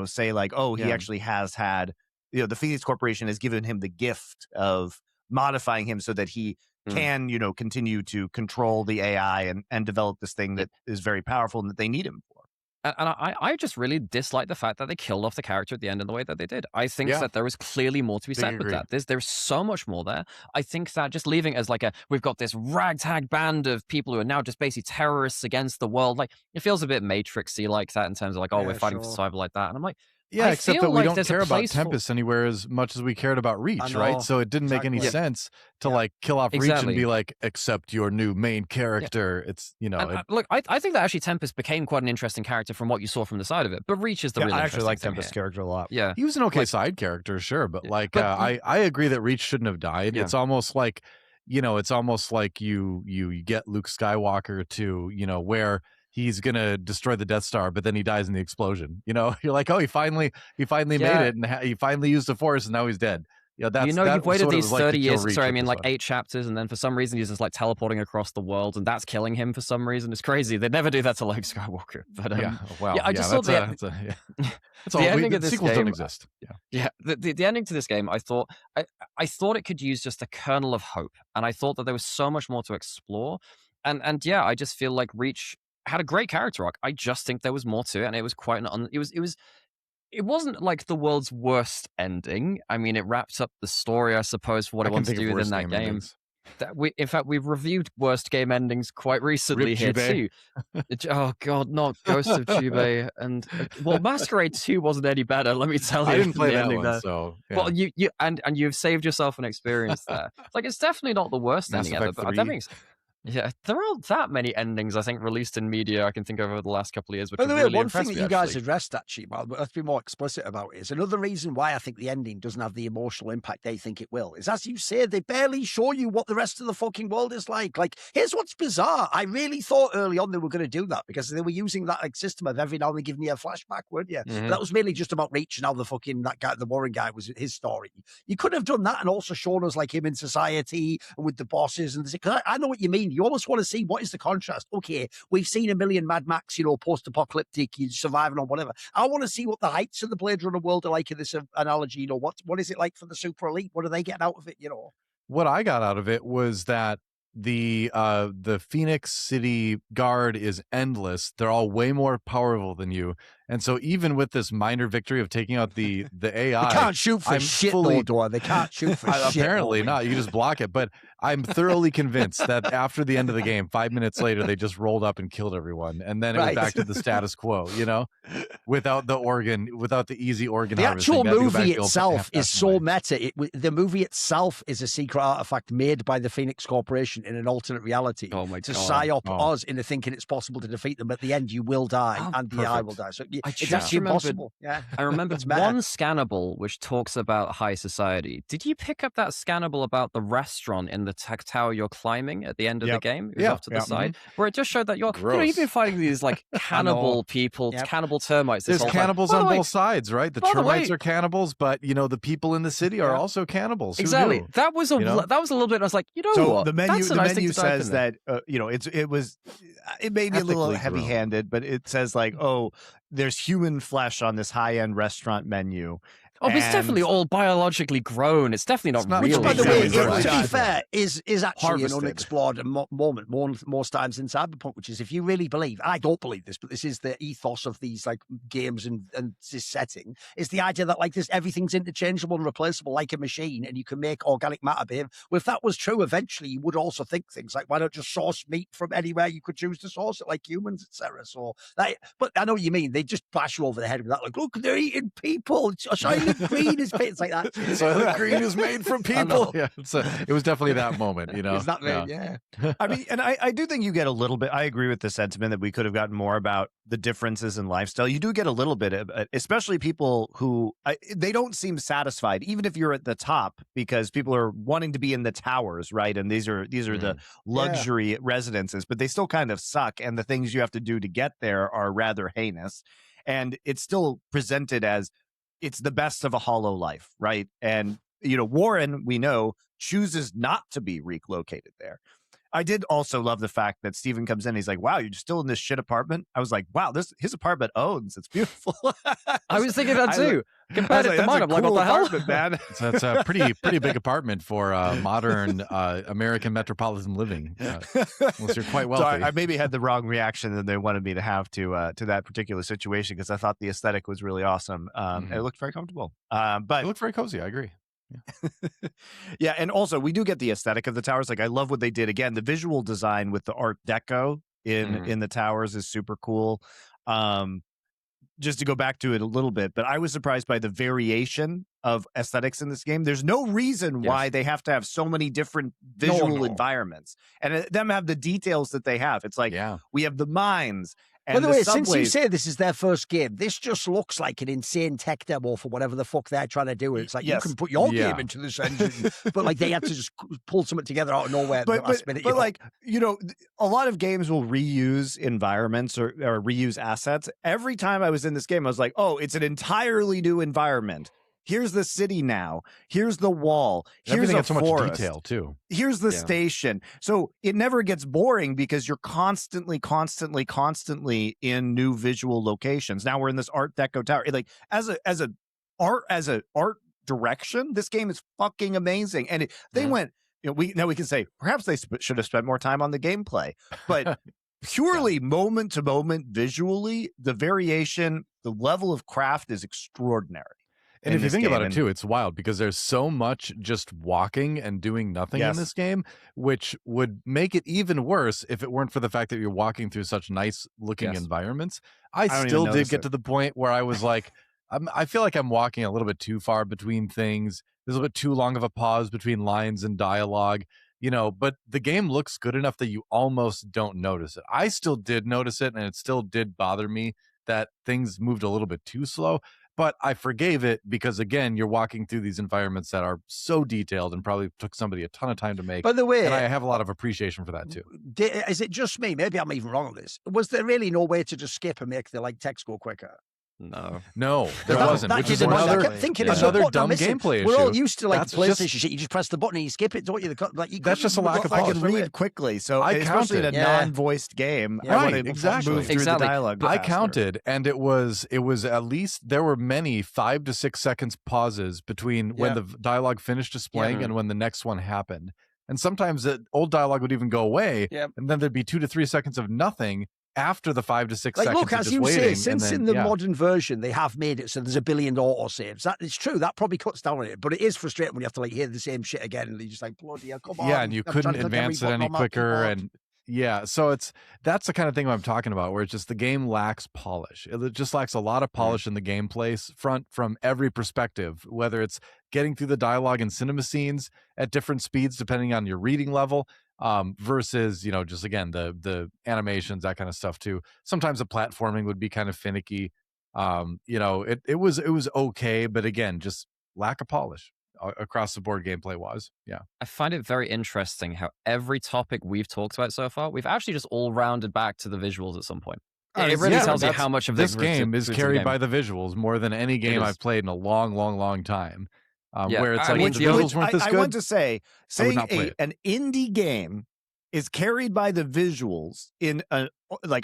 say like, oh, he actually has had. The Phoenix Corporation has given him the gift of modifying him so that he can, continue to control the AI and develop this thing that is very powerful and that they need him for. And I just really dislike the fact that they killed off the character at the end in the way that they did. I think that there was clearly more to be said with that. There's so much more there. I think that just leaving it as like we've got this ragtag band of people who are now just basically terrorists against the world. Like it feels a bit Matrixy like that in terms of like, we're fighting for survival like that. And I'm like, yeah, except that we don't care about Tempest anywhere as much as we cared about Reach, right? So it didn't make any sense to like kill off Reach and be like, accept your new main character. It's look, I think that actually Tempest became quite an interesting character from what you saw from the side of it. But Reach is the really I actually like interesting Tempest's character a lot. Yeah, he was an okay side character, sure, but I agree that Reach shouldn't have died. It's almost like you get Luke Skywalker to where he's gonna destroy the Death Star, but then he dies in the explosion. You're like, oh, he finally made it, and he finally used the Force, and now he's dead. that's you've that waited sort of these was like 30 the kill years. reach Sorry, I mean episode. like 8 chapters, and then for some reason he's just like teleporting across the world, and that's killing him for some reason. It's crazy. They'd never do that to Luke Skywalker. But I just thought that's all. the ending of this sequels game, don't exist. the ending to this game, I thought it could use just a kernel of hope, and I thought that there was so much more to explore, and I just feel like Reach had a great character arc. I just think there was more to it, and it was quite it wasn't like the world's worst ending. I mean, it wrapped up the story, I suppose, for what it wants to do within that game. In fact, we've reviewed worst game endings quite recently here too. Oh God, not Ghost of Jubei, and Masquerade 2 wasn't any better. Let me tell you, I didn't play the that ending one, there. so Well, you've saved yourself an experience there. Like, it's definitely not the worst Mass ending ever, Effect but 3. there aren't that many endings I think released in media I can think of over the last couple of years. Which By the way, really one thing impressed that me, you guys actually. addressed, actually, well, let's be more explicit about it, is another reason why I think the ending doesn't have the emotional impact they think it will. Is, as you say, they barely show you what the rest of the fucking world is like. Like, here's what's bizarre. I really thought early on they were going to do that because they were using that like system of every now and then giving you a flashback, weren't you? Mhm. That was mainly just about Reach and how the fucking that guy, the Warren guy, was his story. You could have done that and also shown us like him in society and with the bosses and because I know what you mean. You almost want to see what is the contrast. Okay, we've seen a million Mad Max, post-apocalyptic, surviving on whatever. I want to see what the heights of the Blade Runner world are like in this analogy. What is it like for the super elite? What are they getting out of it? What I got out of it was that the Phoenix City Guard is endless. They're all way more powerful than you, and so even with this minor victory of taking out the AI, they can't shoot for shit, though. They can't shoot for shit. Apparently not. You just block it. But I'm thoroughly convinced that after the end of the game, 5 minutes later, they just rolled up and killed everyone, and then it was back to the status quo. Without the easy organ. The harvesting. actual movie itself is so meta. The movie itself is a secret artifact made by the Phoenix Corporation in an alternate reality to psyop us into thinking it's possible to defeat them. At the end, you will die, and the AI will die. So it's actually impossible. Yeah, I remembered one scannable which talks about high society. Did you pick up that scannable about the restaurant in the tech tower you're climbing at the end of the game? It was off to the side, where it just showed that you've been fighting these like cannibal people, cannibal termites. There's cannibals on both sides, right? The termites are cannibals, but the people in the city are also cannibals. Exactly. That was a little bit. I was like, what? The menu says that it may be a little heavy-handed, but it says like, oh, there's human flesh on this high-end restaurant menu. Oh, but it's definitely all biologically grown. It's definitely not real. Which, by the way, to be fair, is actually harvested. An unexplored moment most times in Cyberpunk, which is if you really believe, and I don't believe this, but this is the ethos of these like games and this setting, is the idea that like everything's interchangeable and replaceable like a machine, and you can make organic matter behave. Well, if that was true, eventually you would also think things like, why not just source meat from anywhere you could choose to source it, like humans, etc. So, but I know what you mean. They just bash you over the head with that, like, look, they're eating people. Silent Green is bits like that. Silent Green is made from people. Yeah, it was definitely that moment, It's that yeah. I mean, and I do think you get a little bit. I agree with the sentiment that we could have gotten more about the differences in lifestyle. You do get a little bit of, especially people who they don't seem satisfied, even if you're at the top, because people are wanting to be in the towers, right? And these are the luxury residences, but they still kind of suck, and the things you have to do to get there are rather heinous. And it's still presented as it's the best of a hollow life, right? And, Warren, we know, chooses not to be relocated there. I did also love the fact that Steven comes in. He's like, wow, you're still in this shit apartment? I was like, wow, his apartment owns. It's beautiful. I was thinking that too. Compared to mine, I'm like, what the hell? Man. So that's a pretty big apartment for modern American metropolitan living, unless you're quite wealthy. So I maybe had the wrong reaction that they wanted me to have to that particular situation, because I thought the aesthetic was really awesome. And it looked very comfortable. But it looked very cozy. I agree. Yeah, and also we do get the aesthetic of the towers. Like, I love what they did. Again, the visual design with the Art Deco in the towers is super cool. Just to go back to it a little bit, but I was surprised by the variation of aesthetics in this game. There's no reason why they have to have so many different visual environments, and them have the details that they have. It's like, we have the mines. And by the way, subways. Since you say this is their first game, this just looks like an insane tech demo for whatever the fuck they're trying to do. It's like, you can put your game into this engine, but like they had to just pull something together out of nowhere. But like, a lot of games will reuse environments or reuse assets. Every time I was in this game, I was like, oh, it's an entirely new environment. here's the city now, here's the wall, here's Everything a had so much forest, detail too. here's the Yeah. station. So it never gets boring because you're constantly in new visual locations. Now we're in this Art Deco tower. Like as a art direction, this game is fucking amazing. And they went, we can say perhaps they should have spent more time on the gameplay, but purely moment to moment visually, the variation, the level of craft is extraordinary. And if you think about it too, it's wild because there's so much just walking and doing nothing in this game, which would make it even worse if it weren't for the fact that you're walking through such nice looking environments. I still did get to the point where I was like, I feel like I'm walking a little bit too far between things. There's a little bit too long of a pause between lines and dialogue, but the game looks good enough that you almost don't notice it. I still did notice it, and it still did bother me that things moved a little bit too slow. But I forgave it because, again, you're walking through these environments that are so detailed and probably took somebody a ton of time to make. By the way, and I have a lot of appreciation for that, too. Is it just me? Maybe I'm even wrong on this. Was there really no way to just skip and make the text go quicker? No, there wasn't. Which is I kept thinking another dumb gameplay issue. We're all used to That's PlayStation shit. You just press the button and you skip it, don't you? That's just a lack of I can read quickly, so especially in a non-voiced game, I want to move through the dialogue. I counted, and it was at least there were many 5 to 6 seconds pauses between when the dialogue finished displaying and when the next one happened. And sometimes the old dialogue would even go away, and then there'd be 2 to 3 seconds of nothing after the 5 to 6 seconds. Look, of as just you waiting, say, since then, in the modern version they have made it so there's a billion auto saves. That is true. That probably cuts down on it, but it is frustrating when you have to hear the same shit again, and you're just like, bloody hell, come on. Yeah, and you couldn't advance it any quicker, and so that's the kind of thing I'm talking about, where it's just the game lacks polish. It just lacks a lot of polish in the gameplay front from every perspective, whether it's getting through the dialogue and cinema scenes at different speeds depending on your reading level. Versus, just again, the animations, that kind of stuff too. Sometimes the platforming would be kind of finicky. It was okay, but again, just lack of polish across the board gameplay wise. Yeah. I find it very interesting how every topic we've talked about so far, we've actually just all rounded back to the visuals at some point. It really tells you how much of this game is carried by the visuals more than any game I've played in a long, long, long time. Where it's the visuals weren't this good. I want to say saying an indie game is carried by the visuals in I'm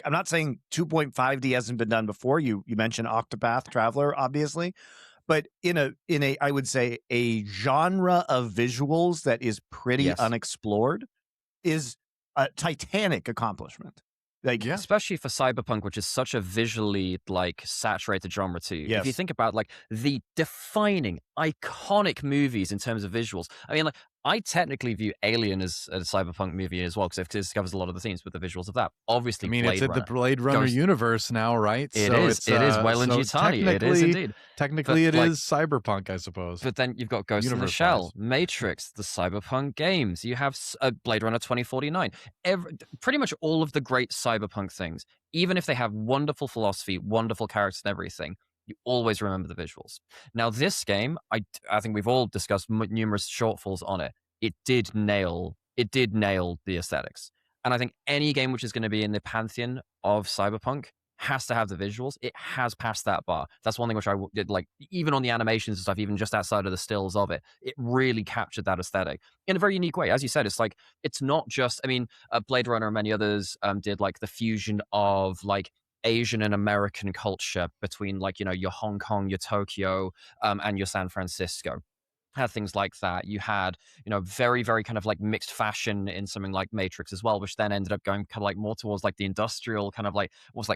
not saying 2.5D hasn't been done before. You mentioned Octopath Traveler, obviously, but in a I would say a genre of visuals that is pretty unexplored is a titanic accomplishment. Especially for Cyberpunk, which is such a visually saturated genre too. Yes. If you think about the defining iconic movies in terms of visuals, I mean, I technically view Alien as a Cyberpunk movie as well, because it discovers a lot of the themes with the visuals of that. Obviously, it's in the Blade Runner universe now, right? It is Weyland Yutani. It is indeed. Technically, it is Cyberpunk, I suppose. But then you've got Ghost in the Shell, Matrix, the Cyberpunk games. You have Blade Runner 2049. Pretty much all of the great Cyberpunk things, even if they have wonderful philosophy, wonderful characters and everything, you always remember the visuals. Now, this game, I think we've all discussed numerous shortfalls on it. It did nail the aesthetics. And I think any game which is going to be in the pantheon of Cyberpunk has to have the visuals. It has passed that bar. That's one thing which I did even on the animations and stuff, even just outside of the stills of it, it really captured that aesthetic in a very unique way. As you said, it's not just, Blade Runner and many others did the fusion of Asian and American culture between your Hong Kong, your Tokyo, and your San Francisco. Had things like that. You had, very, very kind of mixed fashion in something like Matrix as well, which then ended up going kind of more towards the industrial kind of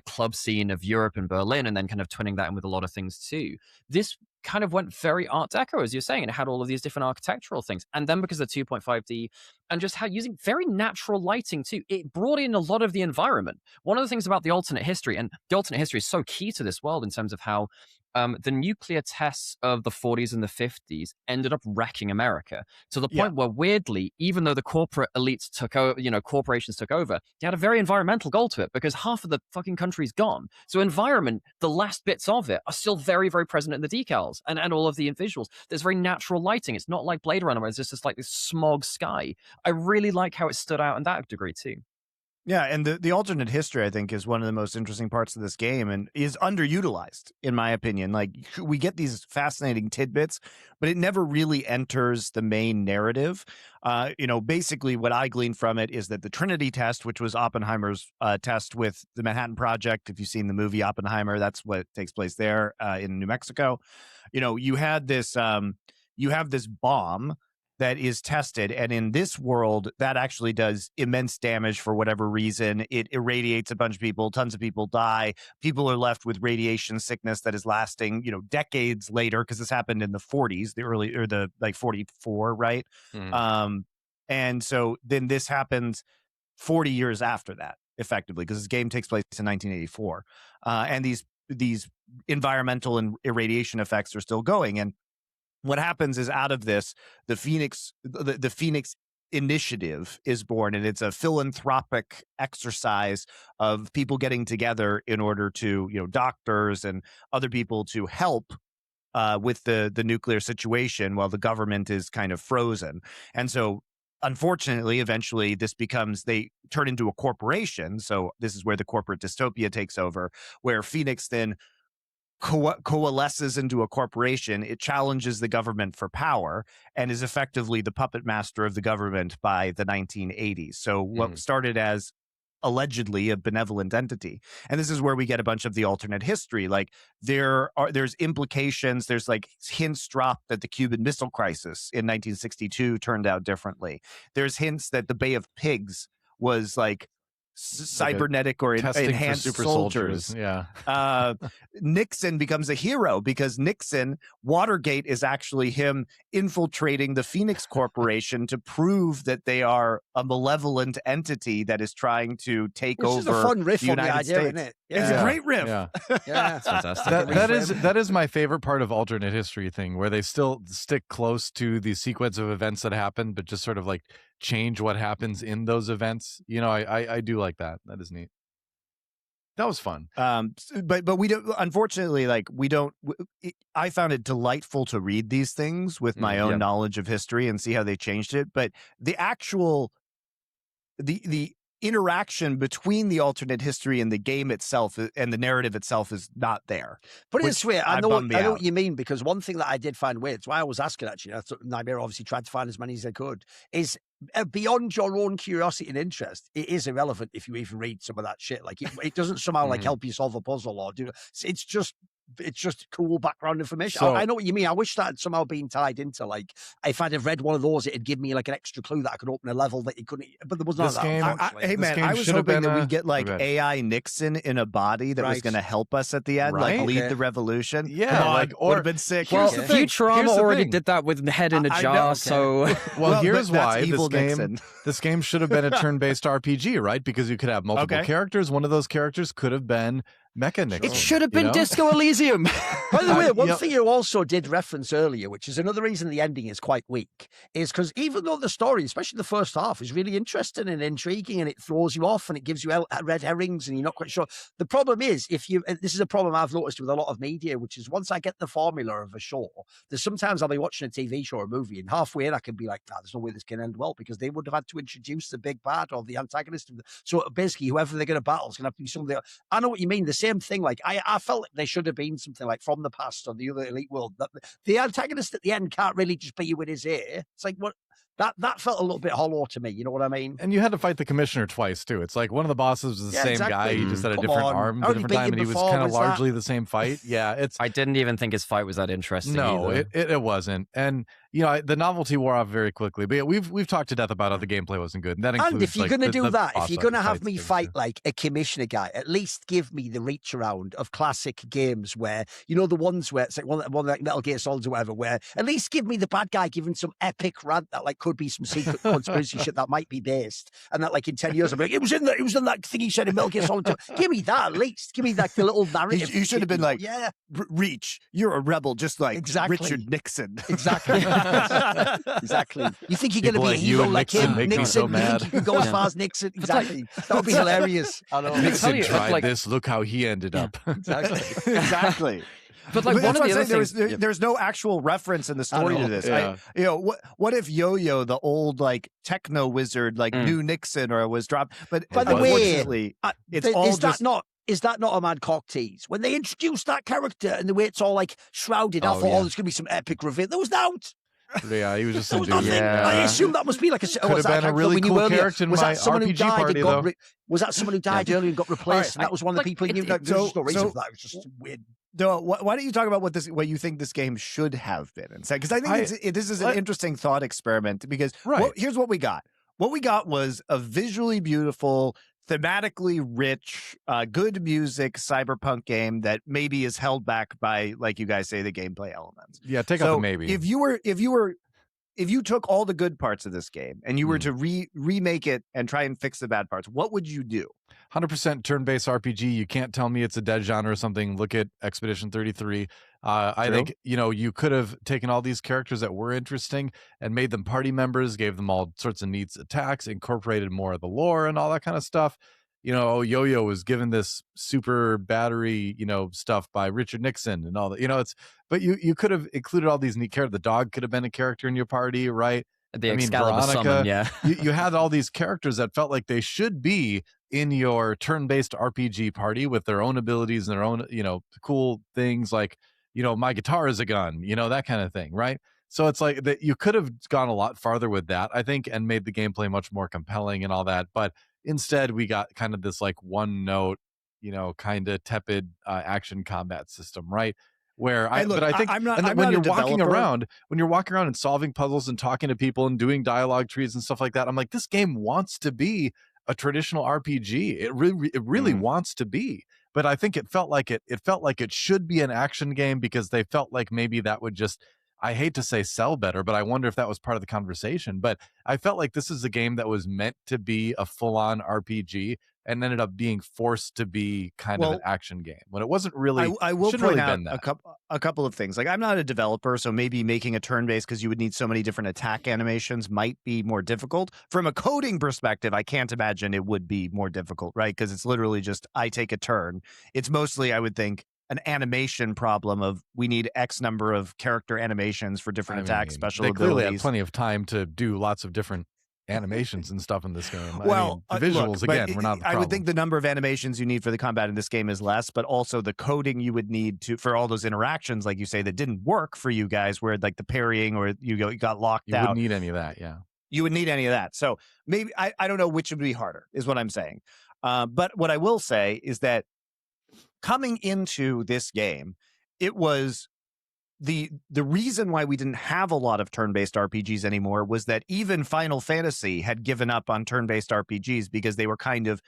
club scene of Europe and Berlin, and then kind of twinning that in with a lot of things too. This kind of went very Art Deco, as you're saying, and it had all of these different architectural things. And then because of 2.5D and just using very natural lighting too, it brought in a lot of the environment. One of the things about the alternate history, and the alternate history is so key to this world in terms of how the nuclear tests of the 40s and the 50s ended up wrecking America to the point where, weirdly, even though the corporate elites took over, corporations took over, they had a very environmental goal to it because half of the fucking country's gone. So environment, the last bits of it are still very, very present in the decals and all of the visuals. There's very natural lighting. It's not like Blade Runner where it's just this smog sky. I really like how it stood out in that degree too. Yeah, and the alternate history, I think, is one of the most interesting parts of this game and is underutilized, in my opinion. Like, we get these fascinating tidbits, but it never really enters the main narrative. Basically what I gleaned from it is that the Trinity test, which was Oppenheimer's test with the Manhattan Project, if you've seen the movie Oppenheimer, that's what takes place there in New Mexico. You have this bomb that is tested, and in this world that actually does immense damage for whatever reason. It irradiates a bunch of people, tons of people die, people are left with radiation sickness that is lasting decades later, because this happened in the 40s, the early, or the 44, right? And so then this happens 40 years after that, effectively, because this game takes place in 1984, and these environmental and irradiation effects are still going. And what happens is, out of this, the Phoenix Initiative is born, and it's a philanthropic exercise of people getting together in order to, doctors and other people, to help with the nuclear situation while the government is kind of frozen. And so, unfortunately, eventually they turn into a corporation. So this is where the corporate dystopia takes over, where Phoenix then coalesces into a corporation. It challenges the government for power and is effectively the puppet master of the government by the 1980s. So what started as allegedly a benevolent entity, and this is where we get a bunch of the alternate history. Like, there's implications, there's like hints dropped that the Cuban Missile Crisis in 1962 turned out differently. There's hints that the Bay of Pigs was like cybernetic or enhanced super soldiers. Yeah. Nixon becomes a hero because Watergate is actually him infiltrating the Phoenix Corporation to prove that they are a malevolent entity that is trying to take over. Which is a fun riff the on the United idea, States. isn't it? It's a great riff. Yeah. Yeah, fantastic. That is my favorite part of alternate history thing, where they still stick close to the sequence of events that happen, but just sort of like change what happens in those events. I do like that. That is neat. That was fun. But we don't, unfortunately, I found it delightful to read these things with my own knowledge of history and see how they changed it. But the actual, the interaction between the alternate history and the game itself and the narrative itself is not there. But it's weird. I know what you mean, because one thing that I did find weird, it's why I was asking, actually, I thought Nymaera obviously tried to find as many as they could, is beyond your own curiosity and interest, it is irrelevant if you even read some of that shit. Like, it doesn't somehow like help you solve a puzzle or do. It's just cool background information. So, I know what you mean. I wish that had somehow been tied into, like, if I'd have read one of those, it'd give me like an extra clue that I could open a level that you couldn't. But there was none of that. Hey man, I was hoping that we'd get like AI Nixon in a body that was going to help us at the end, like lead the revolution. Yeah, would have been sick. Well, Futurama already did that with Head in a Jar. So well, here's why Nixon. This game should have been a turn-based RPG, right? Because you could have multiple characters. One of those characters could have been Mecha Nixon. It should have been Disco Elysium. By the way, one thing you also did reference earlier, which is another reason the ending is quite weak, is because even though the story, especially the first half, is really interesting and intriguing, and it throws you off and it gives you red herrings and you're not quite sure. The problem is, this is a problem I've noticed with a lot of media, which is once I get the formula of a show, there's sometimes I'll be watching a TV show or a movie, and halfway in I can be like, there's no way this can end well, because they would have had to introduce the big bad or the antagonist. So basically, whoever they're going to battle is going to have to be something. I know what you mean. The same thing. Like, I felt like they should have been something like From the Past or the other Elite World. That the antagonist at the end can't really just be you with his ear. It's like, what? That felt a little bit hollow to me. You know what I mean? And you had to fight the commissioner twice too. It's like one of the bosses was the same guy. He just had a different arm, a different time, and he was kind of largely the same fight. Yeah, I didn't even think his fight was that interesting. No, either. it wasn't. And the novelty wore off very quickly. But yeah, we've talked to death about how the gameplay wasn't good. And that includes, and if you're going to do that, if you're going to have me fight too. like a commissioner guy, at least give me the reach around of classic games where, the ones where it's like one like Metal Gear Solid or whatever, where at least give me the bad guy giving some epic rant that like could be some secret conspiracy shit that might be based, and that like in 10 years I'm like, it was in that thing he said in Metal Gear Solid 2. Give me that at least. Give me like the little narrative. You should have been like, Reach, you're a rebel just like Richard Nixon. Exactly. Exactly. You think you're going to be a hero like him? Nixon, so mad. You think you could go as far as Nixon? Exactly. That would be hilarious. I know. Nixon tried this. Look how he ended up. Exactly. Exactly. But like But one that's of what the I'm other saying. things, There's no actual reference in the story know, to this. yeah. What if Yo-Yo, the old like techno wizard, like knew Nixon or was dropped? But By the way, unfortunately, it's all is just. Is that not a mad cock tease? When they introduced that character and the way it's all like shrouded, I thought, yeah. there's going to be some epic reveal. There was out. Yeah, he was just There some was dude. nothing. Yeah. I assume that must be like a. Could have been a really cool character in was my that someone who RPG died party, and got though. Was that someone who died earlier and got replaced? And that was one of the people who knew. There's just no reason for that. It was just weird. No, why don't you talk about what you think this game should have been instead? Because I think this is an interesting thought experiment. Because here's what we got. What we got was a visually beautiful, thematically rich, good music cyberpunk game that maybe is held back by, like you guys say, the gameplay elements. Yeah, take out the maybe. If you took all the good parts of this game and you were to remake it and try and fix the bad parts, what would you do? 100% turn-based RPG. You can't tell me it's a dead genre or something. Look at Expedition 33. I think, you could have taken all these characters that were interesting and made them party members, gave them all sorts of neat attacks, incorporated more of the lore and all that kind of stuff. Yo-Yo was given this super battery, stuff by Richard Nixon and all that. But you could have included all these neat characters. The dog could have been a character in your party, right? The Excalibur Veronica, summon, yeah. you had all these characters that felt like they should be in your turn-based RPG party with their own abilities and their own, cool things like, my guitar is a gun, that kind of thing, right? So it's like that you could have gone a lot farther with that, I think, and made the gameplay much more compelling and all that. But instead, we got kind of this like one note, kind of tepid action combat system, right? Where when you're walking around and solving puzzles and talking to people and doing dialogue trees and stuff like that, I'm like, this game wants to be a traditional RPG. It really wants to be. But I think it felt like it should be an action game because they felt like maybe that would just, I hate to say sell better, but I wonder if that was part of the conversation. But I felt like this is a game that was meant to be a full-on RPG and ended up being forced to be kind of an action game when it wasn't really. I will point really out been that. a couple of things. Like, I'm not a developer, so maybe making a turn-based because you would need so many different attack animations might be more difficult. From a coding perspective, I can't imagine it would be more difficult, right? Because it's literally just I take a turn. It's mostly, I would think, an animation problem of we need X number of character animations for different attacks, special abilities. They clearly had plenty of time to do lots of different animations and stuff in this game. The visuals, again, were not the problem. I would think the number of animations you need for the combat in this game is less, but also the coding you would need for all those interactions, like you say, that didn't work for you guys, where like the parrying or you got locked out. You wouldn't need any of that, yeah. You would need any of that. So maybe, I don't know which would be harder, is what I'm saying. But what I will say is that coming into this game, it was the reason why we didn't have a lot of turn-based RPGs anymore was that even Final Fantasy had given up on turn-based RPGs because they were kind of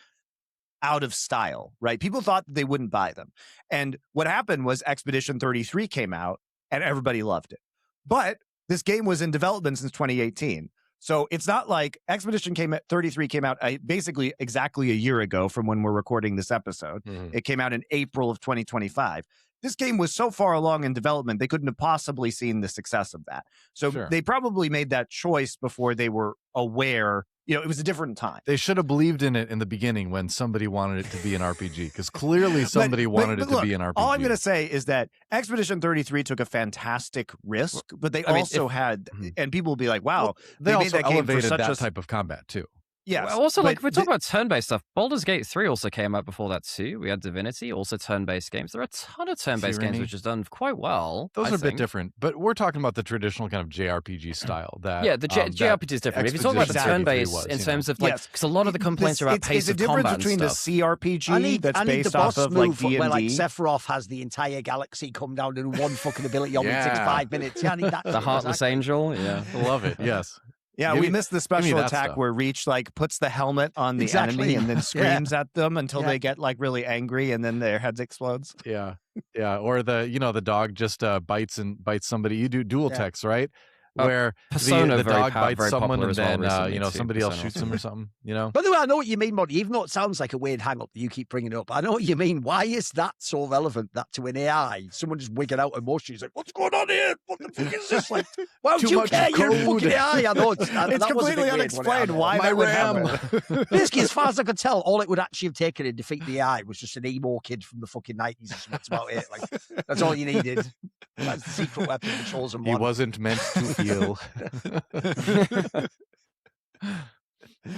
out of style, right? People thought they wouldn't buy them. And what happened was Expedition 33 came out and everybody loved it. But this game was in development since 2018. So it's not like Expedition 33 came out basically exactly a year ago from when we're recording this episode. It came out in April of 2025. This game was so far along in development, they couldn't have possibly seen the success of that. So they probably made that choice before they were aware. It was a different time. They should have believed in it in the beginning when somebody wanted it to be an RPG, because clearly somebody wanted it to be an RPG. All I'm going to say is that Expedition 33 took a fantastic risk, but they also had, and people will be like, wow, they made also that game elevated for such that type of combat too. Yes. Well, also, like, we're talking about turn-based stuff. Baldur's Gate 3 also came out before that too. We had Divinity, also turn-based games. There are a ton of turn-based games which has done quite well. Those are a bit different, but we're talking about the traditional kind of JRPG style. That the JRPG is different. If you talk about the turn-based in terms of like, because a lot of the complaints are about pace of combat and stuff. It's a difference between the CRPG that's based off of like D&D. Where like Sephiroth has the entire galaxy come down and one fucking ability on me takes 5 minutes. Yeah, I need that. The Heartless Angel. Yeah, love it. Yes. Yeah, we missed the special attack where Reach like puts the helmet on the enemy and then screams at them until they get like really angry and then their heads explodes. Yeah, or the the dog just bites somebody. You do dual text, right? where Persona, the very dog bites very someone popular and as well then recently you know too, somebody else Persona. shoots him or something. You know. By the way, I know what you mean, Monty. Even though it sounds like a weird hang-up that you keep bringing up, I know what you mean. Why is that so relevant that to an AI, someone just wigging out emotions like, what's going on here? What the fuck is this? Like, why would Too you much care? You're a code. fucking AI. I know. It's that was a completely bit weird when it unexplained happened. why My that would RAM. happen. Basically, as far as I could tell, all it would actually have taken to defeat the AI was just an emo kid from the fucking 90s. That's about it. Like, that's all you needed. That's the secret weapon, the chosen He one. wasn't meant to feel.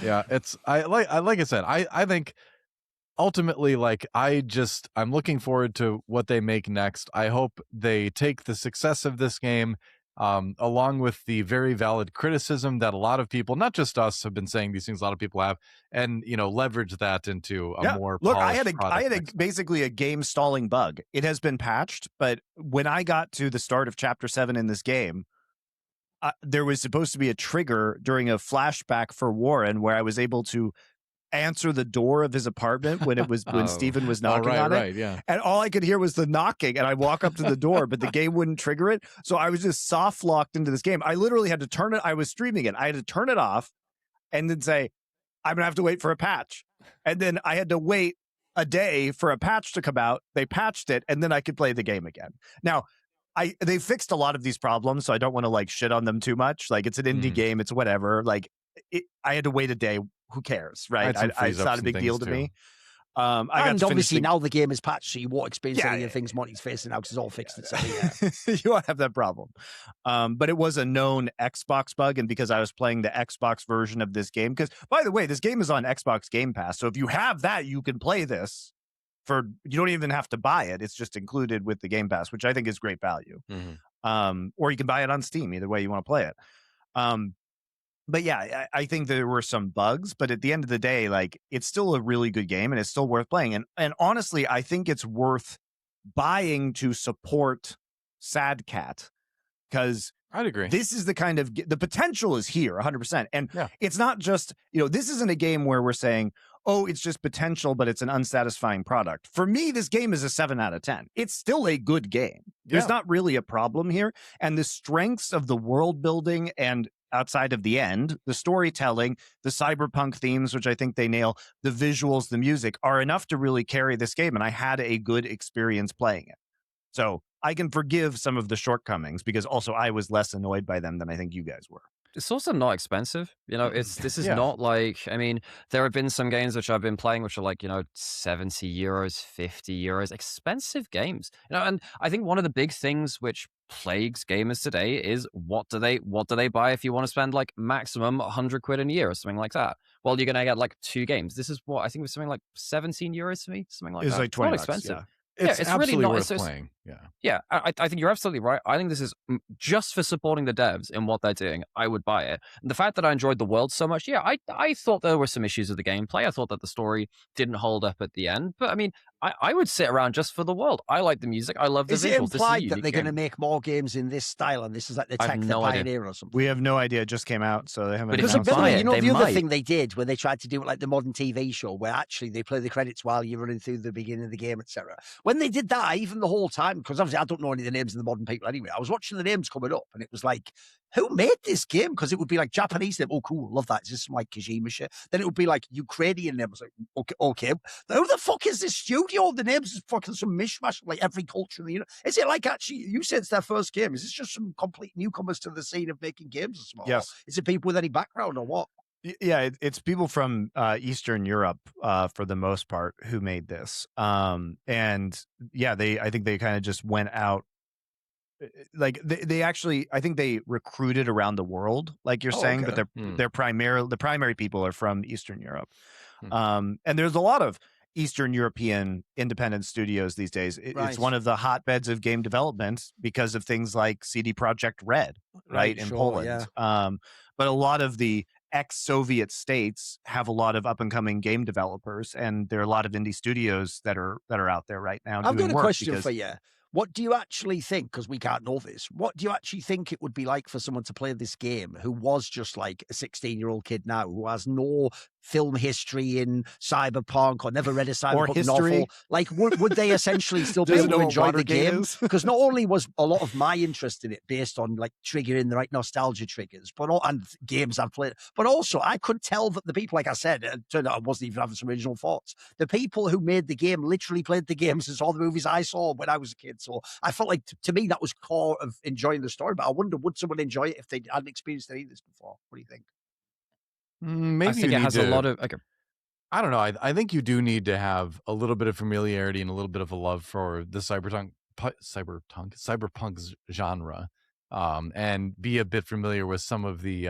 Yeah, it's like I said, I think ultimately, like, I'm looking forward to what they make next. I hope they take the success of this game, along with the very valid criticism that a lot of people, not just us, have been saying these things. A lot of people have, and leverage that into a more look. polished I had product. basically a game stalling bug. It has been patched, but when I got to the start of Chapter 7 in this game, there was supposed to be a trigger during a flashback for Warren where I was able to answer the door of his apartment when it was when Steven was knocking on it. Right, yeah. And all I could hear was the knocking, and I walk up to the door, but the game wouldn't trigger it. So I was just soft locked into this game. I literally had to turn it. I was streaming it. I had to turn it off and then say, I'm gonna have to wait for a patch. And then I had to wait a day for a patch to come out. They patched it, and then I could play the game again. Now, they fixed a lot of these problems, so I don't want to like shit on them too much. Like, it's an indie game, it's whatever. Like, I had to wait a day. Who cares, right? It's not a big deal to me. And obviously now the game is patched, so you won't experience any of the things Monty's facing now because it's all fixed. You won't have that problem. But it was a known Xbox bug, and because I was playing the Xbox version of this game, because by the way, this game is on Xbox Game Pass, so if you have that, you can play this. You don't even have to buy it. It's just included with the Game Pass, which I think is great value. Mm-hmm. Or you can buy it on Steam, either way you want to play it. But yeah, I think there were some bugs, but at the end of the day, like, it's still a really good game and it's still worth playing. And honestly, I think it's worth buying to support Sad Cat, because I'd agree. This is the kind of the potential is here 100%. And it's not just, this isn't a game where we're saying, oh, it's just potential, but it's an unsatisfying product. For me, this game is a 7 out of 10. It's still a good game. There's not really a problem here. And the strengths of the world building and outside of the end, the storytelling, the cyberpunk themes, which I think they nail, the visuals, the music, are enough to really carry this game. And I had a good experience playing it. So I can forgive some of the shortcomings because also I was less annoyed by them than I think you guys were. It's also not expensive. This is not like, I mean, there have been some games which I've been playing which are like, 70 euros, 50 euros, expensive games. And I think one of the big things which plagues gamers today is what do they buy if you want to spend like maximum 100 quid in a year or something like that? Well, you're going to get like 2 games. This is what I think was something like 17 euros to me, something like that. It's like 20 not bucks, expensive. It's absolutely really not worth playing. Yeah, I think you're absolutely right. I think this is just for supporting the devs in what they're doing. I would buy it. And the fact that I enjoyed the world so much, I thought there were some issues with the gameplay. I thought that the story didn't hold up at the end. But I mean, I would sit around just for the world. I like the music. I love the visuals. Is it implied that they're going to game. make more games in this style and this is like the tech the pioneer or something? We have no idea. It just came out, so they haven't. But if announced you buy it. it, they the other might. thing they did when they tried to do it like the modern TV show, where actually they play the credits while you're running through the beginning of the game, etc. When they did that, even the whole time, because obviously I don't know any of the names of the modern people anyway, I was watching the names coming up and it was like, who made this game? Because it would be like Japanese name. Oh, cool, love that. Is this some like Kojima shit? Then it would be like Ukrainian name. I was like, okay. Who the fuck is this studio? The names is fucking some mishmash of like every culture in the universe. Is it like actually, you said it's their first game. Is this just some complete newcomers to the scene of making games or something? Yes. Is it people with any background or what? Yeah, it's people from Eastern Europe for the most part who made this. And yeah, I think they kind of just went out. Like they actually, I think they recruited around the world, like you're saying, okay. but the primary people are from Eastern Europe. And there's a lot of Eastern European independent studios these days. It's one of the hotbeds of game development because of things like CD Projekt Red, right, in Poland. Yeah. But a lot of the ex-Soviet states have a lot of up-and-coming game developers, and there are a lot of indie studios that are out there right now. I've doing got a work question for you. What do you actually think, because we can't know this, what do you actually think it would be like for someone to play this game who was just like a 16-year-old kid now, who has no film history in Cyberpunk or never read a Cyberpunk history. novel, like would they essentially still be Doesn't able know to what enjoy the game? Watergate is. Because not only was a lot of my interest in it based on like triggering the right nostalgia triggers, and games I've played, but also I could tell that the people, like I said, it turned out I wasn't even having some original thoughts. The people who made the game literally played the games and saw the movies I saw when I was a kid. So I felt like to me that was core of enjoying the story. But I wonder, would someone enjoy it if they hadn't experienced any of this before? What do you think? Maybe I think it has a lot of. Okay. I don't know. I think you do need to have a little bit of familiarity and a little bit of a love for the cyberpunk genre, and be a bit familiar with some of the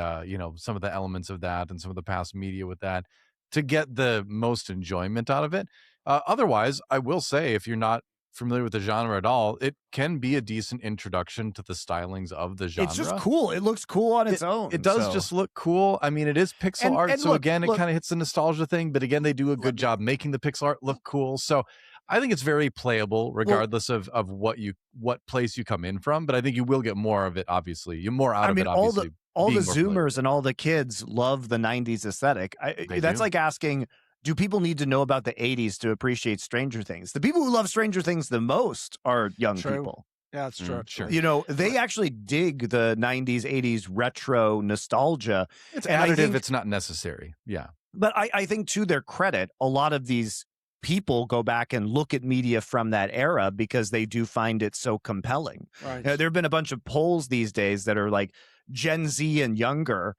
some of the elements of that and some of the past media with that to get the most enjoyment out of it. Otherwise, I will say, if you're not familiar with the genre at all, it can be a decent introduction to the stylings of the genre. It's just cool. It looks cool on its own. It does just look cool. I mean, it is pixel art, so look, again, it kind of hits the nostalgia thing, but again, they do a good job making the pixel art look cool. So I think it's very playable, regardless of what place you come in from. But I think you will get more of it. Obviously, you're more out of it. Obviously, all the Zoomers and all the kids love the '90s aesthetic. That's like asking, do people need to know about the 80s to appreciate Stranger Things? The people who love Stranger Things the most are young people. Yeah, that's true. Sure. You know, they actually dig the 90s, 80s retro nostalgia. It's additive. It's not necessary. Yeah. But I think, to their credit, a lot of these people go back and look at media from that era because they do find it so compelling. Right. There have been a bunch of polls these days that are like Gen Z and younger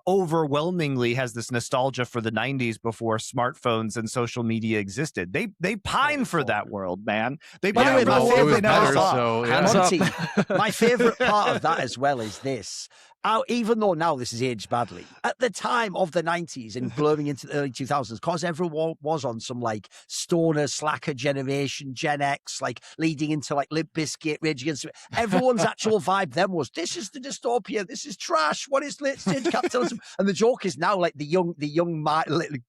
overwhelmingly has this nostalgia for the 90s before smartphones and social media existed. They pine for that world, man. They pine for the world they never saw. My favorite part of that as well is this. Even though now this is aged badly, at the time of the 90s and blurring into the early 2000s, because everyone was on some like stoner, slacker generation, Gen X, like leading into like Limp Bizkit, Rage Against the Machine, everyone's actual vibe then was, this is the dystopia, this is trash, what is late stage capitalism? And the joke is now like the young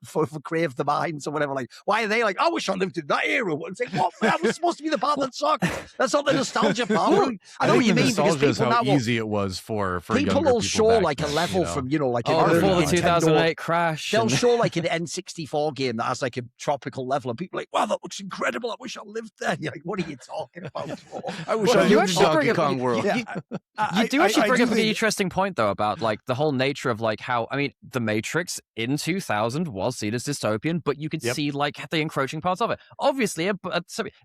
for Crave the Minds or whatever, like, why are they like, I wish I lived in that era? It's like, what, man, was supposed to be the part that sucked. That's not the nostalgia part. I know what you mean, because people how now easy it was for people will show like a level from, like before the 2008 crash. They'll show like an N64 game that has like a tropical level, and people are like, wow, that looks incredible. I wish I lived there. You're like, what are you talking about? I wish I lived in Donkey Kong World. You do actually bring up an interesting point though about like the whole nature of like how, I mean, The Matrix in 2000 was seen as dystopian, but you could see like the encroaching parts of it. Obviously,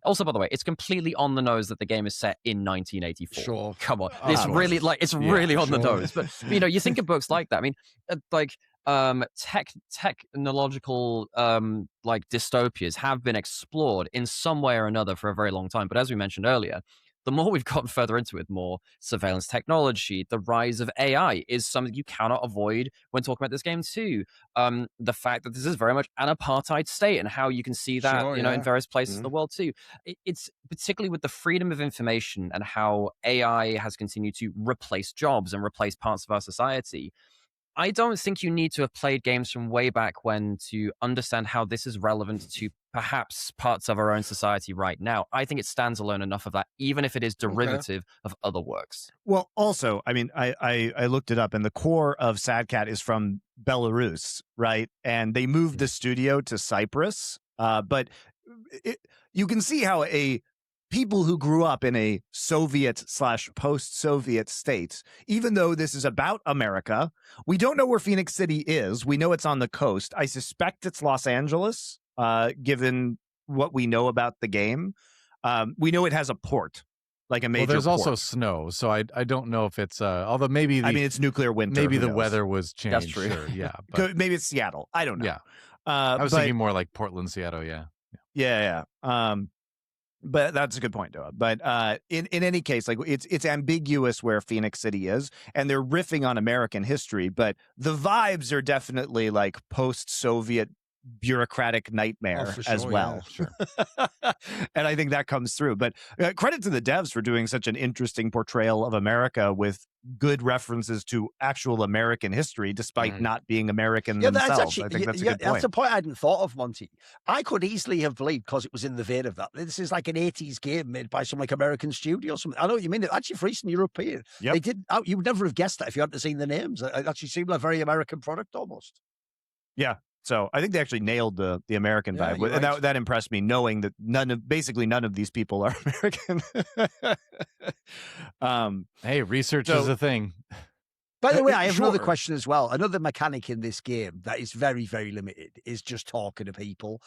also by the way, it's completely on the nose that the game is set in 1984. Sure, come on, it's really like really on the nose, but. You know, you think of books like that. I mean, like technological like dystopias have been explored in some way or another for a very long time. But as we mentioned earlier, the more we've gotten further into it, more surveillance technology, the rise of AI is something you cannot avoid when talking about this game too. The fact that this is very much an apartheid state and how you can see that, in various places in the world too. It's particularly with the freedom of information and how AI has continued to replace jobs and replace parts of our society. I don't think you need to have played games from way back when to understand how this is relevant to perhaps parts of our own society right now. I think it stands alone enough of that, even if it is derivative of other works. Well, also, I mean, I looked it up, and the core of Sadcat is from Belarus, right? And they moved the studio to Cyprus, but you can see how people who grew up in a Soviet/post-Soviet state, even though this is about America, we don't know where Phoenix City is. We know it's on the coast. I suspect it's Los Angeles, given what we know about the game. We know it has a port, like a major there's port. also snow, so I don't know if it's, although maybe it's nuclear winter. Maybe the weather was changed. That's true. Sure, yeah. But, maybe it's Seattle. I don't know. Yeah. I was thinking more like Portland, Seattle, Yeah. But that's a good point, Noah. But in any case, like it's ambiguous where Phoenix City is, and they're riffing on American history, but the vibes are definitely like post-Soviet bureaucratic nightmare as well. Yeah, sure. And I think that comes through. But credit to the devs for doing such an interesting portrayal of America with good references to actual American history, despite not being American themselves. I think that's a good point. That's a point I hadn't thought of, Monty. I could easily have believed, because it was in the vein of that, this is like an 80s game made by some like American studio or something. I know what you mean. It's actually for Eastern European. Yep. They did. You would never have guessed that if you hadn't seen the names. It actually seemed like a very American product almost. Yeah. So I think they actually nailed the American Yeah, vibe, you're and right. that impressed me, knowing that basically none of these people are American. Hey, research So- is a thing. By the way, I have another Sure. question as well. Another mechanic in this game that is very, very limited is just talking to people.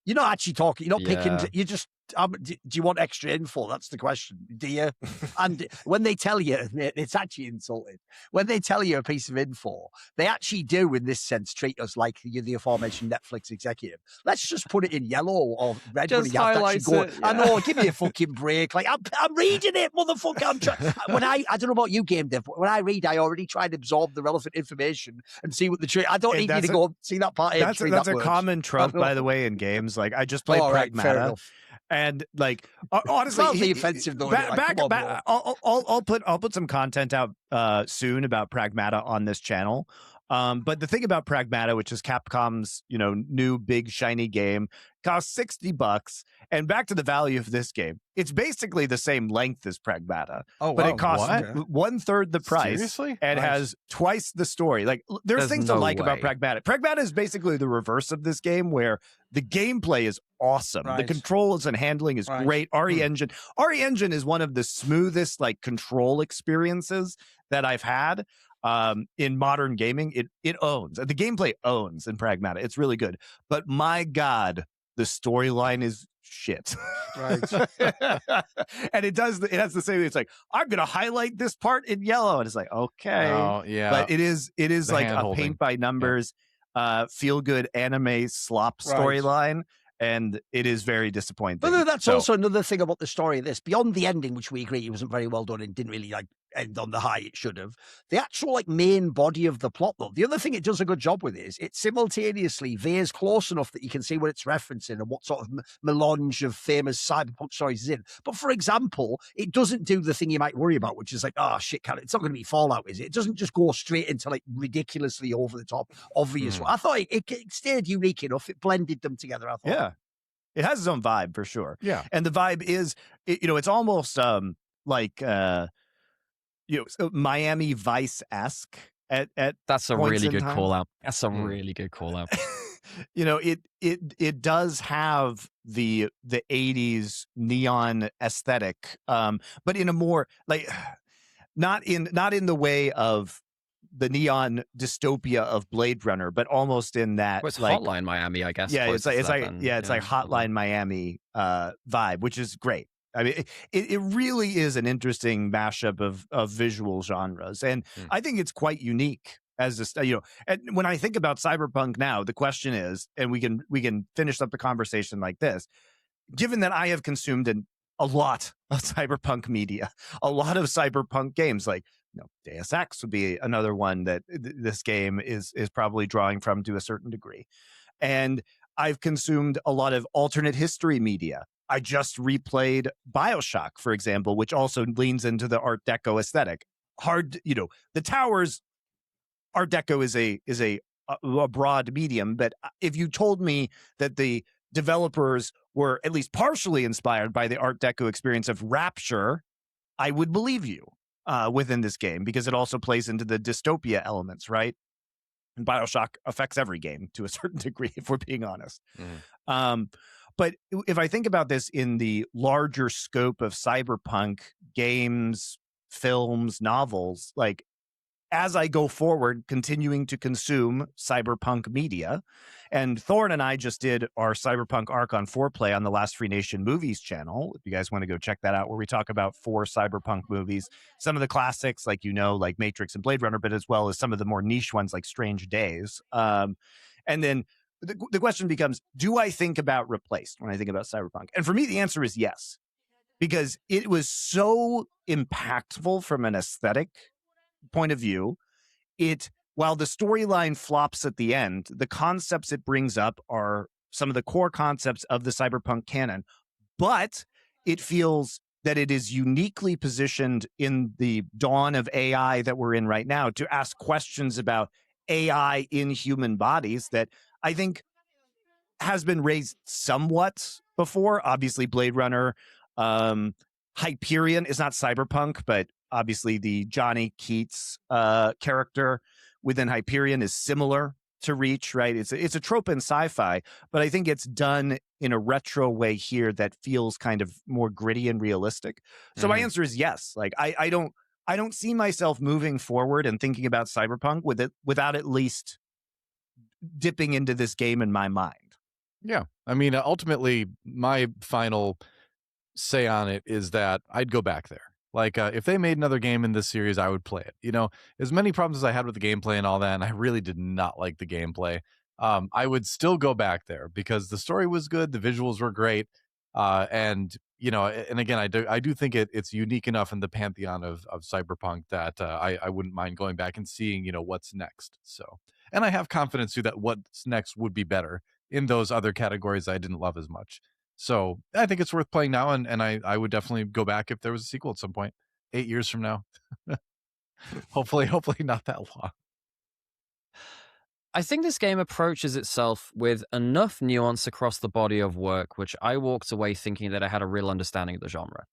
You're not actually talking. You're not picking. Yeah. You just. Do you want extra info? That's the question. Do you? And when they tell you, it's actually insulting. When they tell you a piece of info, they actually do, in this sense, treat us like you're the aforementioned Netflix executive. Let's just put it in yellow or red. Just when you have to actually highlights go. it, I know. Give me a fucking break. Like I'm reading it, motherfucker. I'm trying. When I don't know about you, game dev, but when I read, I already try to absorb the relevant information and see what the trick. I don't And need you to that's go see that part. That's a common trope, by the way, in games. Like I just played All right, fair Pragmata, enough. and like honestly, It's mildly offensive, though, isn't it? Like, come on, bro. I'll put some content out soon about Pragmata on this channel. But the thing about Pragmata, which is Capcom's new big shiny game, costs $60. And back to the value of this game, it's basically the same length as Pragmata, Oh, but wow. it costs What? 1/3 the price. Seriously? And Nice. has twice the story. Like there's things to no like about way. Pragmata. Pragmata is basically the reverse of this game, where the gameplay is awesome. The Right. controls and handling is Right. great. RE Engine is one of the smoothest like control experiences that I've had in modern gaming. It owns. The gameplay owns in Pragmata. It's really good. But my God, the storyline is shit. Right. And it has the same. It's like, I'm gonna highlight this part in yellow, and it's like, okay. Oh yeah. But it is The like a hand-holding. paint by numbers, feel good anime slop Right. storyline, and it is very disappointing. But that's So- also another thing about the story of this. Beyond the ending, which we agree wasn't very well done and didn't really like end on the high it should have. The actual like main body of the plot, though, the other thing it does a good job with is it simultaneously veers close enough that you can see what it's referencing and what sort of melange of famous cyberpunk stories is in. But for example, it doesn't do the thing you might worry about, which is like, oh shit, it's not going to be Fallout, is it? It doesn't just go straight into like ridiculously over the top obvious. I thought it stayed unique enough. It blended them together. I thought. Yeah, it has its own vibe for sure. Yeah. And the vibe is, it's almost like Miami Vice-esque at That's a points really in good time. call out. That's a really good call out. It does have the 80s neon aesthetic, but in a more like not in the way of the neon dystopia of Blade Runner, but almost in that Well, it's like Hotline Miami, I guess. yeah, it's closest like to that then. it's like Hotline Miami vibe, which is great. I mean, it really is an interesting mashup of visual genres, and I think it's quite unique as this. And when I think about Cyberpunk now, the question is, and we can finish up the conversation like this: given that I have consumed a lot of Cyberpunk media, a lot of Cyberpunk games, like Deus Ex would be another one that this game is probably drawing from to a certain degree, and I've consumed a lot of alternate history media. I just replayed BioShock, for example, which also leans into the Art Deco aesthetic. The towers, Art Deco is a broad medium, but if you told me that the developers were at least partially inspired by the Art Deco experience of Rapture, I would believe you within this game, because it also plays into the dystopia elements, right? And BioShock affects every game to a certain degree, if we're being honest. But if I think about this in the larger scope of Cyberpunk games, films, novels, like as I go forward, continuing to consume Cyberpunk media, and Thorin and I just did our Cyberpunk arc on 4Play on the Last Free Nation Movies channel. If you guys want to go check that out, where we talk about 4 Cyberpunk movies, some of the classics like like Matrix and Blade Runner, but as well as some of the more niche ones like Strange Days. And then the question becomes, do I think about Replaced when I think about Cyberpunk? And for me, the answer is yes, because it was so impactful from an aesthetic point of view. While the storyline flops at the end, the concepts it brings up are some of the core concepts of the Cyberpunk canon, but it feels that it is uniquely positioned in the dawn of AI that we're in right now to ask questions about AI in human bodies that I think has been raised somewhat before. Obviously, Blade Runner, Hyperion is not Cyberpunk, but obviously the Johnny Keats character within Hyperion is similar to reach, right? It's a trope in sci-fi, but I think it's done in a retro way here that feels kind of more gritty and realistic. So my answer is yes. Like I don't see myself moving forward and thinking about Cyberpunk without at least dipping into this game in my mind. Yeah. I mean, ultimately, my final say on it is that I'd go back there. Like, if they made another game in this series, I would play it. You know, as many problems as I had with the gameplay and all that, and I really did not like the gameplay, I would still go back there because the story was good, the visuals were great, and you know, and again, I do think it's unique enough in the pantheon of Cyberpunk that I wouldn't mind going back and seeing, you know, what's next. So, and I have confidence too that what's next would be better in those other categories I didn't love as much. So I think it's worth playing now, and I would definitely go back if there was a sequel at some point, 8 years from now. hopefully not that long. I think this game approaches itself with enough nuance across the body of work, which I walked away thinking that I had a real understanding of the genre.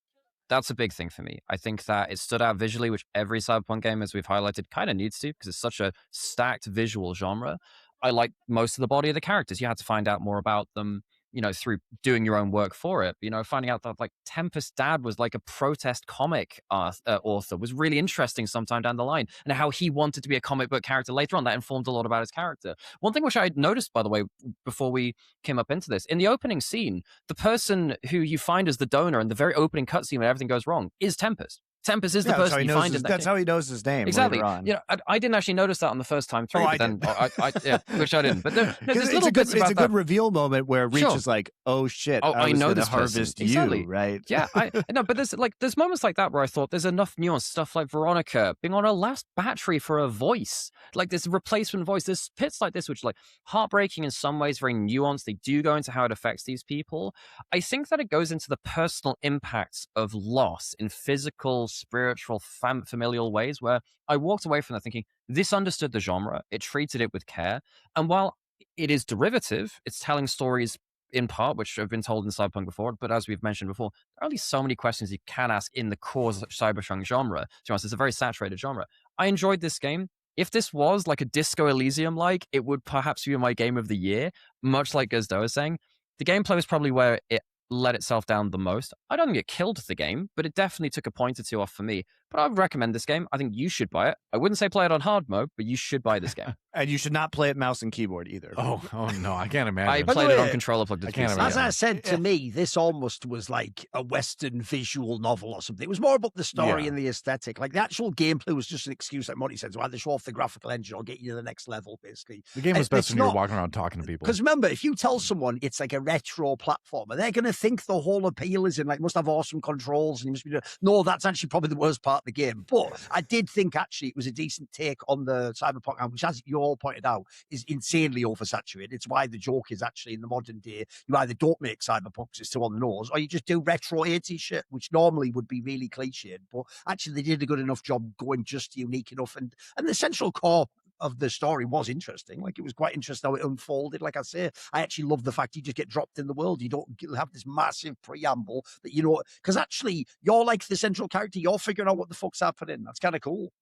That's a big thing for me. I think that it stood out visually, which every Cyberpunk game, as we've highlighted, kind of needs to, because it's such a stacked visual genre. I like most of the body of the characters. You had to find out more about them, you know, through doing your own work for it. You know, finding out that like Tempest's dad was like a protest comic author was really interesting sometime down the line, and how he wanted to be a comic book character later on. That informed a lot about his character. One thing which I had noticed, by the way, before we came up into this, in the opening scene, the person who you find as the donor in the very opening cutscene when everything goes wrong is Tempest. Tempest is the person you find in that. That's how he knows his name. Exactly. Later on. You know, I didn't actually notice that on the first time through, but then I which I didn't. But there's little bits about that. It's a good reveal moment where Reach is like, "Oh shit, I know this harvest exactly. you, right?" Yeah, I know, but there's moments like that where I thought there's enough nuance stuff like Veronica being on her last battery for a voice, like this replacement voice. There's bits like this which are like heartbreaking in some ways, very nuanced. They do go into how it affects these people. I think that it goes into the personal impacts of loss in physical, spiritual, familial ways, where I walked away from that thinking this understood the genre, it treated it with care, and while it is derivative, it's telling stories in part which have been told in Cyberpunk before, but as we've mentioned before, there are only so many questions you can ask in the core Cyberpunk genre. To be honest, it's a very saturated genre. I enjoyed this game. If this was like a Disco Elysium it would perhaps be my game of the year, much like Gazdo was saying. The gameplay was probably where it let itself down the most. I don't think it killed the game, but it definitely took a point or two off for me. But I would recommend this game. I think you should buy it. I wouldn't say play it on hard mode, but you should buy this game. And you should not play it mouse and keyboard either. Oh no, I can't imagine. I played it on controller plugged into PC. As I said, to me, this almost was like a Western visual novel or something. It was more about the story and the aesthetic. Like the actual gameplay was just an excuse, like Monty said, to either show off the graphical engine or get you to the next level, basically. The game was best when you were walking around talking to people. Because remember, if you tell someone it's like a retro platformer, they're going to think the whole appeal is in like must have awesome controls and you must be no, that's actually probably the worst part of the game. But I did think actually it was a decent take on the Cyberpunk, which, as you all pointed out, is insanely oversaturated. It's why the joke is actually in the modern day, you either don't make Cyberpunk, it's too on the nose, or you just do retro 80s shit, which normally would be really cliched. But actually they did a good enough job going just unique enough. And the central core of the story was interesting. Like, it was quite interesting how it unfolded. Like I say, I actually love the fact you just get dropped in the world. You don't have this massive preamble that, you know, because actually you're like the central character. You're figuring out what the fuck's happening. That's kind of cool.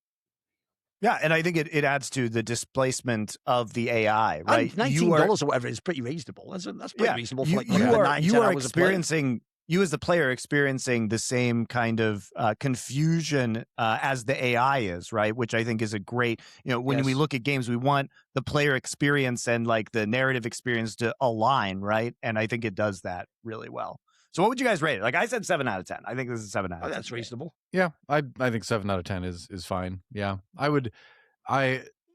Yeah, and I think it adds to the displacement of the AI, right? And $19 or whatever is pretty reasonable. That's pretty reasonable for like you are experiencing. You as the player experiencing the same kind of confusion as the AI is, right? Which I think is a great, you know, when we look at games, we want the player experience and like the narrative experience to align, right? And I think it does that really well. So what would you guys rate it? Like I said, 7 out of 10. I think this is 7 out of 10. That's reasonable. Yeah, I think 7 out of 10 is fine. Yeah,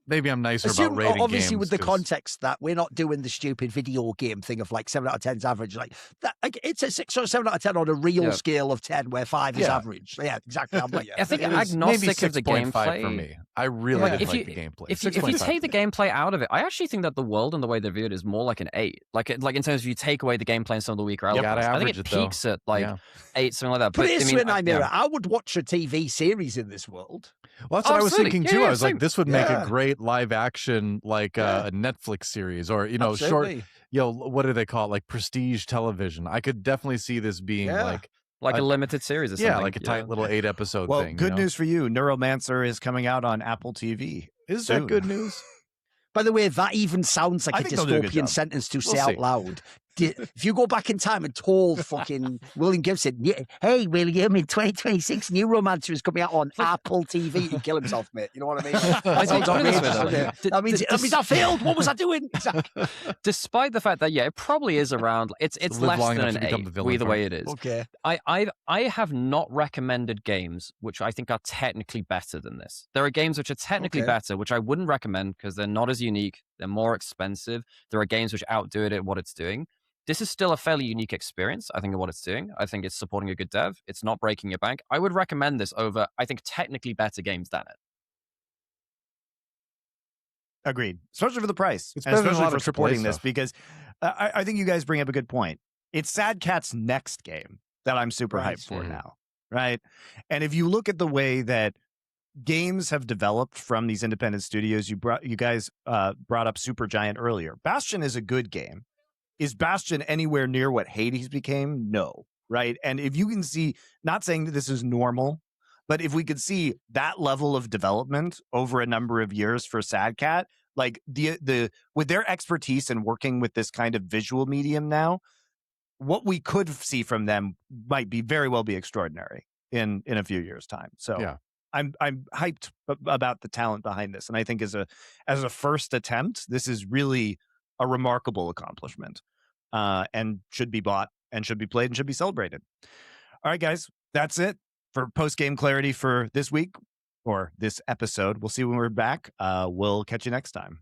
maybe I'm nicer about rating obviously games, with the context that we're not doing the stupid video game thing of like 7 out of 10's average, like that, like it's a 6 or 7 out of 10 on a real scale of 10 where 5 is average. Yeah, exactly. I'm like, I think agnostic of the gameplay for me. I really didn't like the gameplay. If you take the gamelplay out of it, I actually think that the world and the way they view it is more like an 8. Like in terms of you take away the gameplay and some of the weaker elements. I think it peaks at like 8, something like that. But it's Nymaera. I would watch a TV series in this world. Well, that's what I was thinking too. I was like, this would make a great live action, like a Netflix series, or short. What do they call it? Like prestige television. I could definitely see this being like a limited series or something. Yeah, like a tight little 8-episode thing. Well, good news for you. Neuromancer is coming out on Apple TV. Is that good news? By the way, that even sounds like I a think they'll do a good dystopian job. sentence to We'll say see. out loud. If you go back in time and told fucking William Gibson, hey, William, in 2026, New Romancer is coming out on Apple TV, he'd kill himself, mate. You know what I mean? Like, that sounds put it this way, outrageous, though, doesn't like, it? That means I failed. What was I doing? Exactly. Despite the fact that it probably is around. It's live less long than enough an to become 8. the villain Either for way, it. it is. Okay. I have not recommended games which I think are technically better than this. There are games which are technically better, which I wouldn't recommend because they're not as unique. They're more expensive. There are games which outdo it at what it's doing. This is still a fairly unique experience, I think, of what it's doing. I think it's supporting a good dev. It's not breaking your bank. I would recommend this over, I think, technically better games than it. Agreed, especially for the price, It's and better than a especially lot for of AAA supporting this, stuff. because I think you guys bring up a good point. It's Sad Cat's next game that I'm super Right. hyped for now, right? And if you look at the way that games have developed from these independent studios, you guys brought up Supergiant earlier. Bastion is a good game. Is Bastion anywhere near what Hades became? No, right? And if you can see, not saying that this is normal, but if we could see that level of development over a number of years for Sad Cat, like the with their expertise in working with this kind of visual medium now, what we could see from them might be very well be extraordinary in a few years' time. So Yeah. I'm hyped about the talent behind this, and I think as a first attempt, this is really a remarkable accomplishment, and should be bought and should be played and should be celebrated. All right, guys, that's it for post game clarity for this week or this episode. We'll see when we're back. We'll catch you next time.